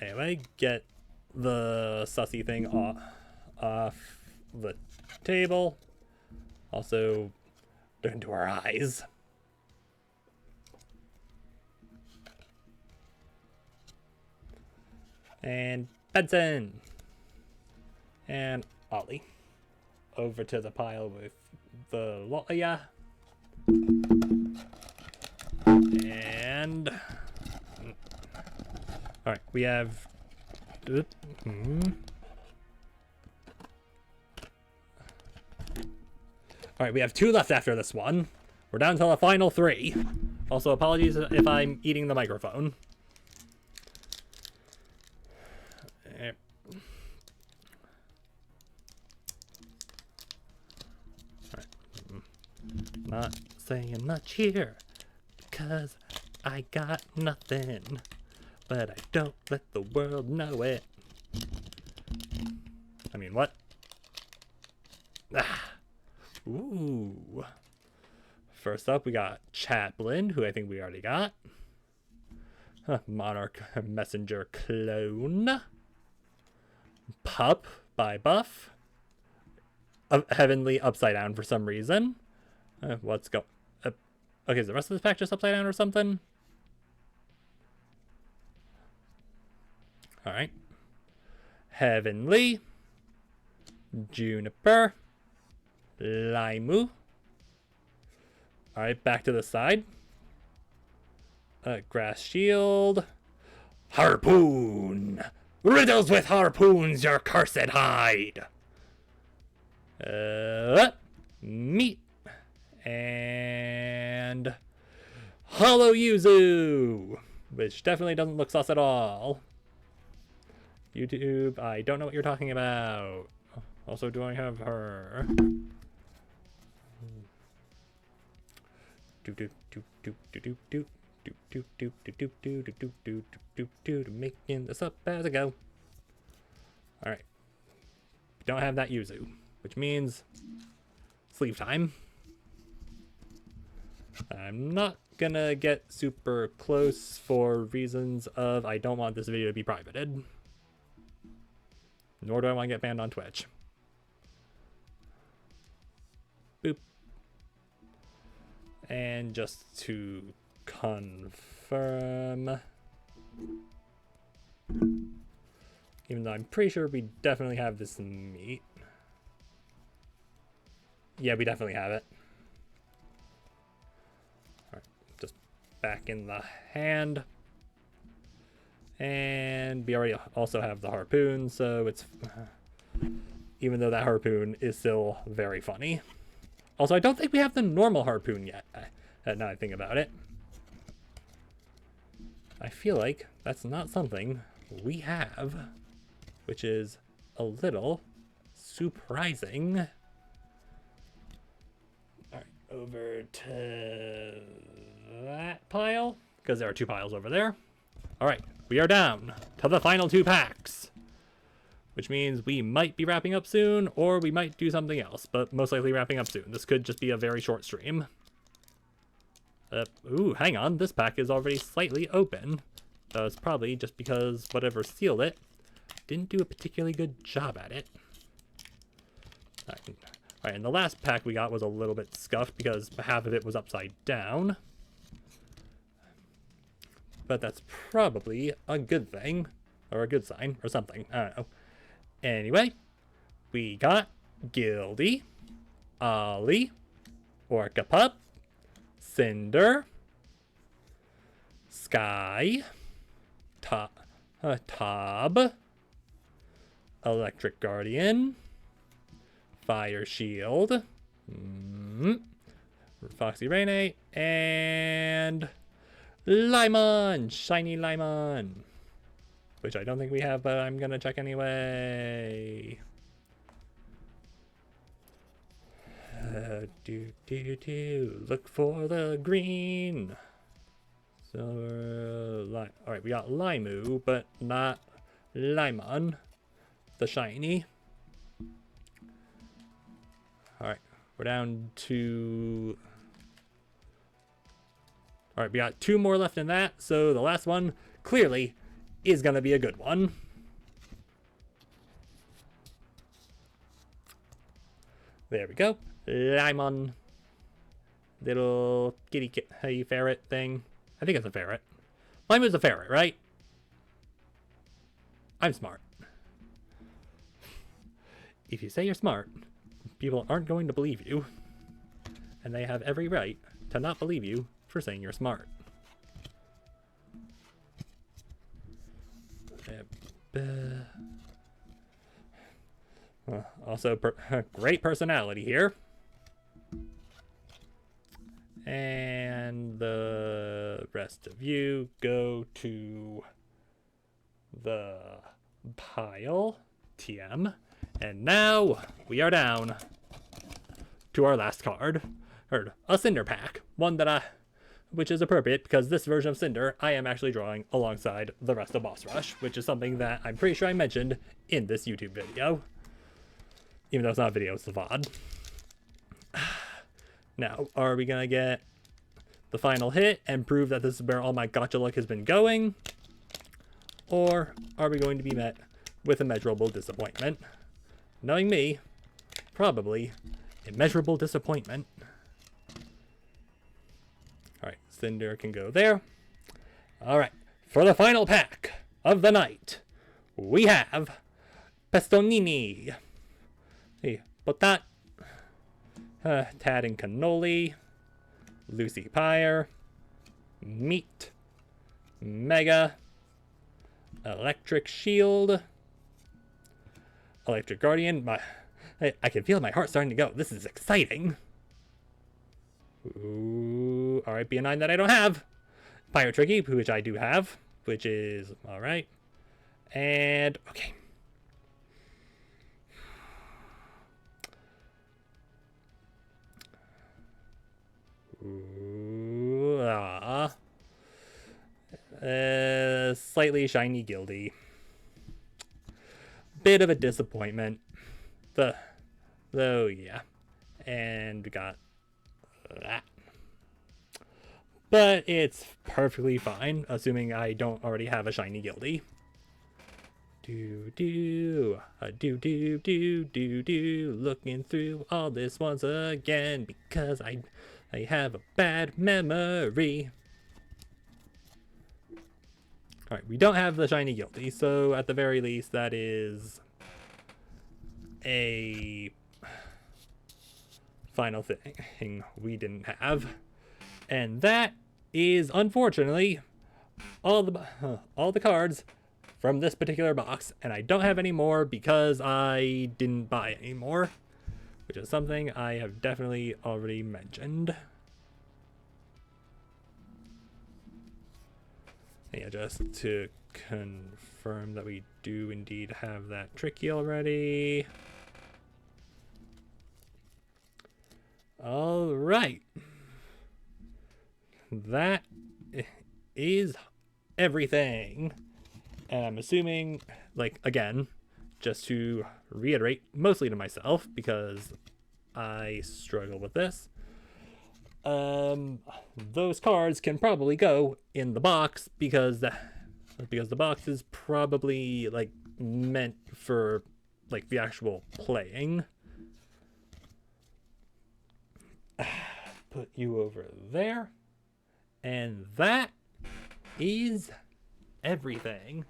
Anyway, get the sussy thing off the table. Also, look into our eyes. And Benson. And Ollie. Over to the pile with the Loya. And... Alright, we have... Alright, we have 2 left after this one. We're down to the final 3. Also, apologies if I'm eating the microphone. Not saying much here, because I got nothing, but I don't let the world know it. I mean, what? Ah. Ooh. First up, we got Chaplin, who I think we already got. Monarch Messenger Clone. Pup by Buff. Heavenly Upside Down for some reason. Let's go. Okay, is the rest of this pack just upside down or something? Alright. Heavenly. Juniper. Limu. Alright, back to the side. Grass Shield. Harpoon. Riddles with harpoons your cursed hide. Meat. And Hollow Yuzu, which definitely doesn't look sus at all. YouTube, I don't know what you're talking about. Also, do I have her? Making this up as I go. All right, don't have that Yuzu, which means sleeve time. I'm not gonna get super close for reasons of I don't want this video to be privated. Nor do I want to get banned on Twitch. Boop. And just to confirm, even though I'm pretty sure we definitely have this meat. Yeah, we definitely have it. Back in the hand, and we already also have the harpoon, so it's even though that harpoon is still very funny. Also, I don't think we have the normal harpoon yet, now I think about it. I feel like that's not something we have, which is a little surprising. All right, over to that pile, because there are 2 piles over there. All right, we are down to the final 2 packs, which means we might be wrapping up soon, or we might do something else, but most likely wrapping up soon. This could just be a very short stream. Ooh, hang on, this pack is already slightly open. So it's probably just because whatever sealed it didn't do a particularly good job at it. Alright, and the last pack we got was a little bit scuffed because half of it was upside down. But that's probably a good thing, or a good sign, or something. I don't know. Anyway, we got Gildy, Ollie, Orca Pup, Cinder, Sky, Tob, Electric Guardian, Fire Shield, Foxy Rene, and Limon! Shiny Limon! Which I don't think we have, but I'm gonna check anyway. Look for the green. Silver, alright, we got Limu, but not Limon, the shiny. Alright, we're down to... Alright, we got 2 more left in that, so the last one, clearly, is gonna be a good one. There we go. Limon. Little kitty ferret thing. I think it's a ferret. Limon's a ferret, right? I'm smart. If you say you're smart, people aren't going to believe you. And they have every right to not believe you for saying you're smart. Also, great personality here. And the rest of you go to the pile, TM. And now we are down to our last card, or a Cinder pack. One that which is appropriate because this version of Cinder I am actually drawing alongside the rest of Boss Rush, which is something that I'm pretty sure I mentioned in this YouTube video. Even though it's not a video, it's a VOD. Now, are we gonna get the final hit and prove that this is where all my Gatcha luck has been going? Or are we going to be met with immeasurable disappointment? Knowing me, probably immeasurable disappointment. Alright, Cinder can go there. Alright, for the final pack of the night, we have Pestonini. Hey, Potat. Tad and Cannoli, Lucy Pyre, Meat, Mega, Electric Shield, Electric Guardian. I can feel my heart starting to go. This is exciting. Ooh, alright, be a 9 that I don't have. Pyre Tricky, which I do have, which is alright. And, okay. Ooh, slightly shiny Gildy. Bit of a disappointment. Though, yeah. And we got that. But it's perfectly fine, assuming I don't already have a shiny Gildy. Looking through all this once again because I have a bad memory. Alright, we don't have the shiny Gildy, so at the very least that is a final thing we didn't have. And that is, unfortunately, all the cards from this particular box. And I don't have any more because I didn't buy any more, which is something I have definitely already mentioned. Yeah, just to confirm that we do indeed have that tricky already. All right. That is everything. And I'm assuming, like, again, just to reiterate, mostly to myself, because I struggle with this, those cards can probably go in the box because the box is probably like meant for like the actual playing. Put you over there, and that is everything.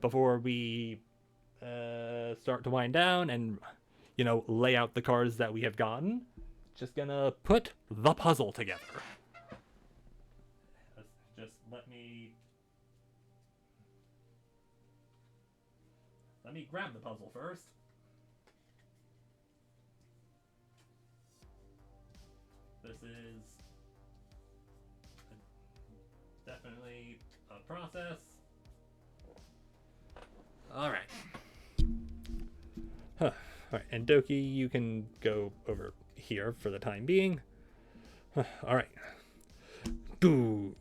Before we start to wind down and lay out the cards that we have gotten, just gonna put the puzzle together. Just let me grab the puzzle first. This is definitely a process. All right. All right, and Doki, you can go over here for the time being. All right. Do.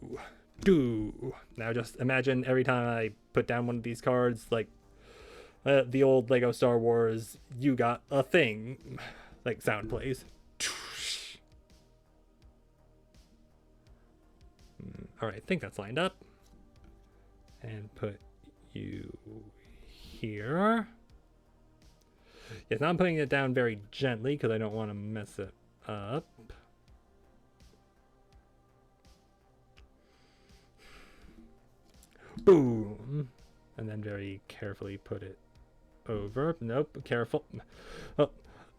Now just imagine every time I put down one of these cards, like the old Lego Star Wars, you got a thing, like sound plays. All right, I think that's lined up. And put you here. Yes, now I'm putting it down very gently because I don't want to mess it up. Boom. And then very carefully put it over. Nope, careful. Oh,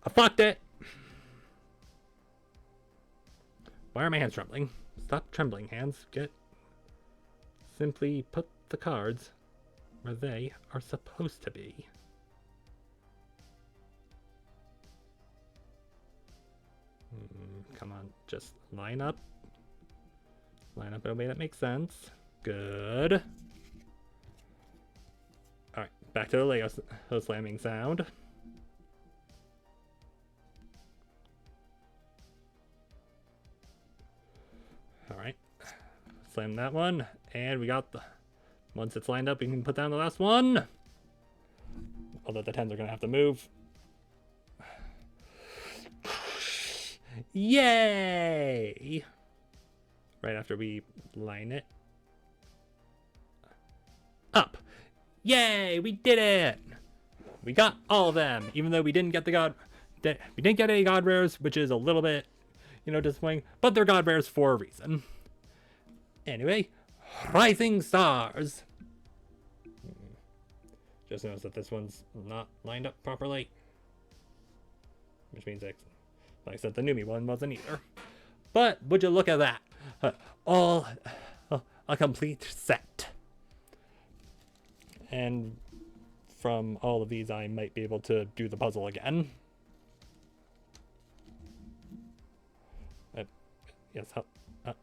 I fucked it. Why are my hands trembling? Stop trembling, hands. Simply put the cards where they are supposed to be. Come on, just line up. Line up in a way that makes sense. Good. Alright, back to the Lego slamming sound. Alright, slam that one, and we got once it's lined up, we can put down the last one. Although the 10s are going to have to move. Yay! Right after we line it up. Yay! We did it! We got all of them, even though we didn't get any god rares, which is a little bit, disappointing. But they're god rares for a reason. Anyway, Rising Stars. Just notice that this one's not lined up properly, which means like I said, the Numi one wasn't either. But would you look at that? All a complete set. And from all of these, I might be able to do the puzzle again. Yes.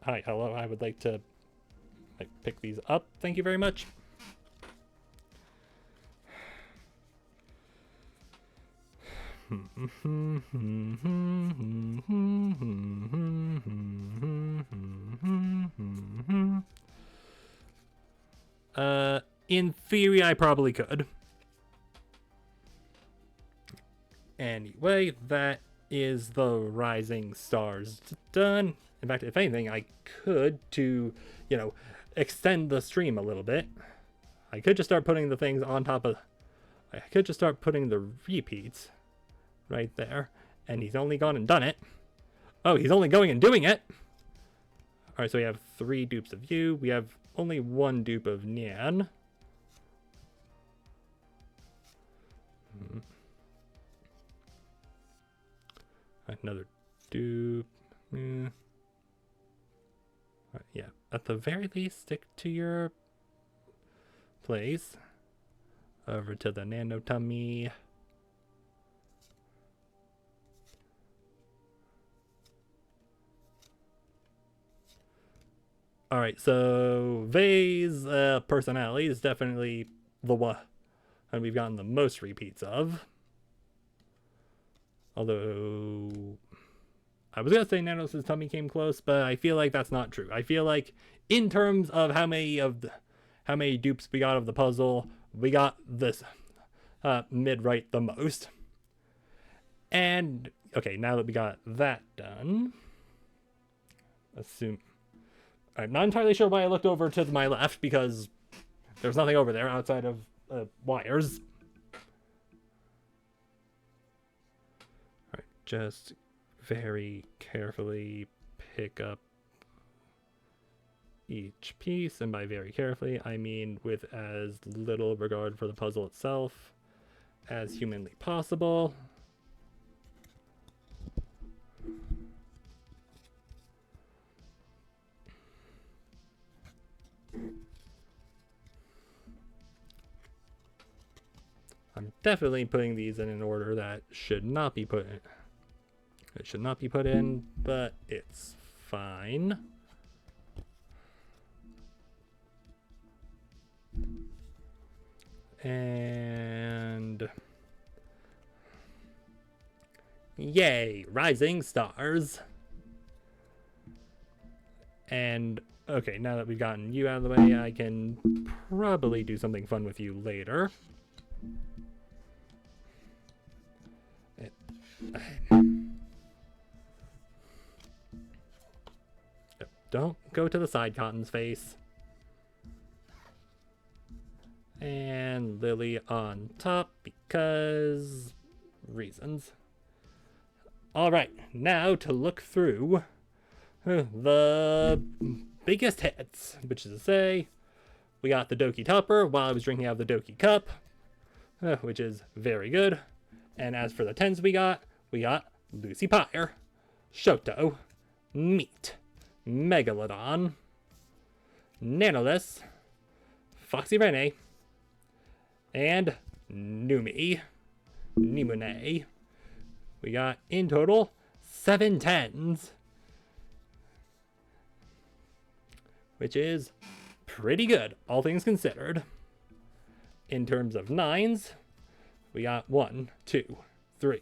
Hi. Hello. I would like to pick these up. Thank you very much. In theory, I probably could. Anyway, that is the Rising Stars done. In fact, if anything, I could to, extend the stream a little bit. I could just start putting the things on top of... I could just start putting the repeats right there. And he's only gone and done it. Oh, he's only going and doing it. Alright, so we have 3 dupes of you. We have only 1 dupe of Nyan. Another dupe. Yeah, at the very least, stick to your place. Over to the nano tummy. Alright, so Vei's personality is definitely the one and we've gotten the most repeats of. Although I was gonna say Nanos' tummy came close, but I feel like that's not true. I feel like in terms of how many dupes we got of the puzzle, we got this mid-right the most. And, okay, now that we got that done, I'm not entirely sure why I looked over to my left, because there's nothing over there outside of wires. Alright, just very carefully pick up each piece, and by very carefully, I mean with as little regard for the puzzle itself as humanly possible. I'm definitely putting these in an order that should not be put in. It should not be put in, but it's fine. And yay, rising stars. And okay, now that we've gotten you out of the way, I can probably do something fun with you later. Don't go to the side cotton's face. And Lily on top because reasons. Alright, now to look through the biggest hits, which is to say, we got the Doki Topper while I was drinking out of the Doki Cup, which is very good. And as for the 10s we got Lucy Pyre, Shoto, Meat, Megalodon, Nanolith, Foxy Rene, and Numi, Nimune. We got, in total, 7 10s. Which is pretty good, all things considered. In terms of 9s, we got 1, 2, 3,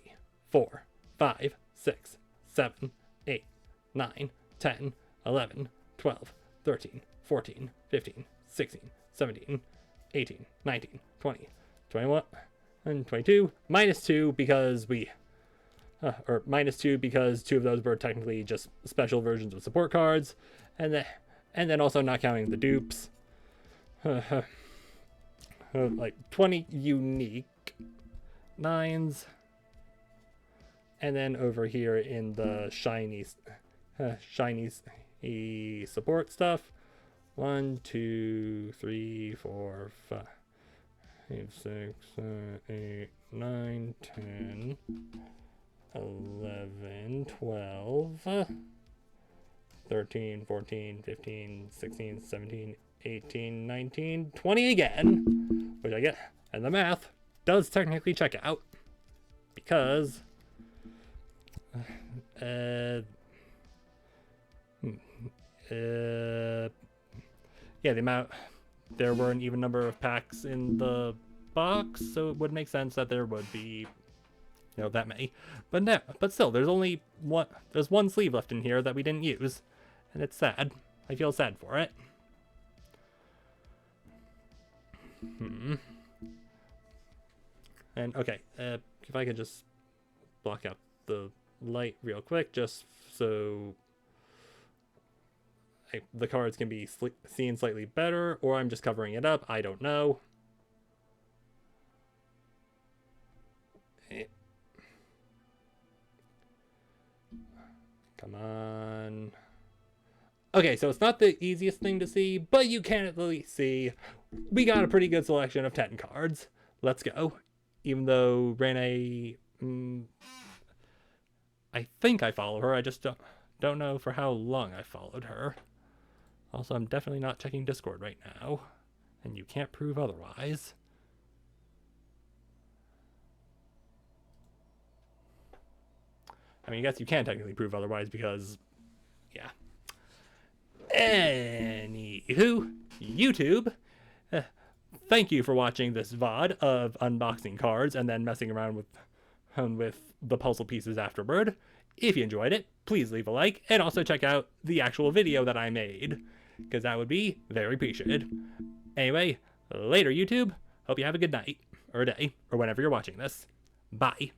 4, 5, 6, 7, 8, 9, 10, 11, 12, 13, 14, 15, 16, 17, 18, 19, 20, 21, and 22. Minus 2 because or minus 2 because 2 of those were technically just special versions of support cards. And then also not counting the dupes. Like 20 unique 9s. And then over here in the shiny support stuff, 1, 2, 3, 4, 5, 6, 7, 8, 9, 10, 11, 12, 13, 14, 15, 16, 17, 18, 19, 20 again, which I get. And the math does technically check out because yeah, the amount, there were an even number of packs in the box, so it would make sense that there would be, you know, that many. But no, but still, there's only one. There's one sleeve left in here that we didn't use, and it's sad. I feel sad for it. And okay, if I could just block out the light real quick, just so the cards can be seen slightly better, or I'm just covering it up. I don't know. Come on. Okay, so it's not the easiest thing to see, but you can at least see we got a pretty good selection of 10 cards. Let's go. Even though Rene, I think I follow her. I just don't know for how long I followed her. Also, I'm definitely not checking Discord right now, and you can't prove otherwise. I mean, I guess you can technically prove otherwise because, yeah. Anywho, YouTube, thank you for watching this VOD of unboxing cards and then messing around with the puzzle pieces afterward. If you enjoyed it, please leave a like and also check out the actual video that I made, because that would be very appreciated. Anyway, later YouTube. Hope you have a good night. or day or whenever you're watching this. Bye.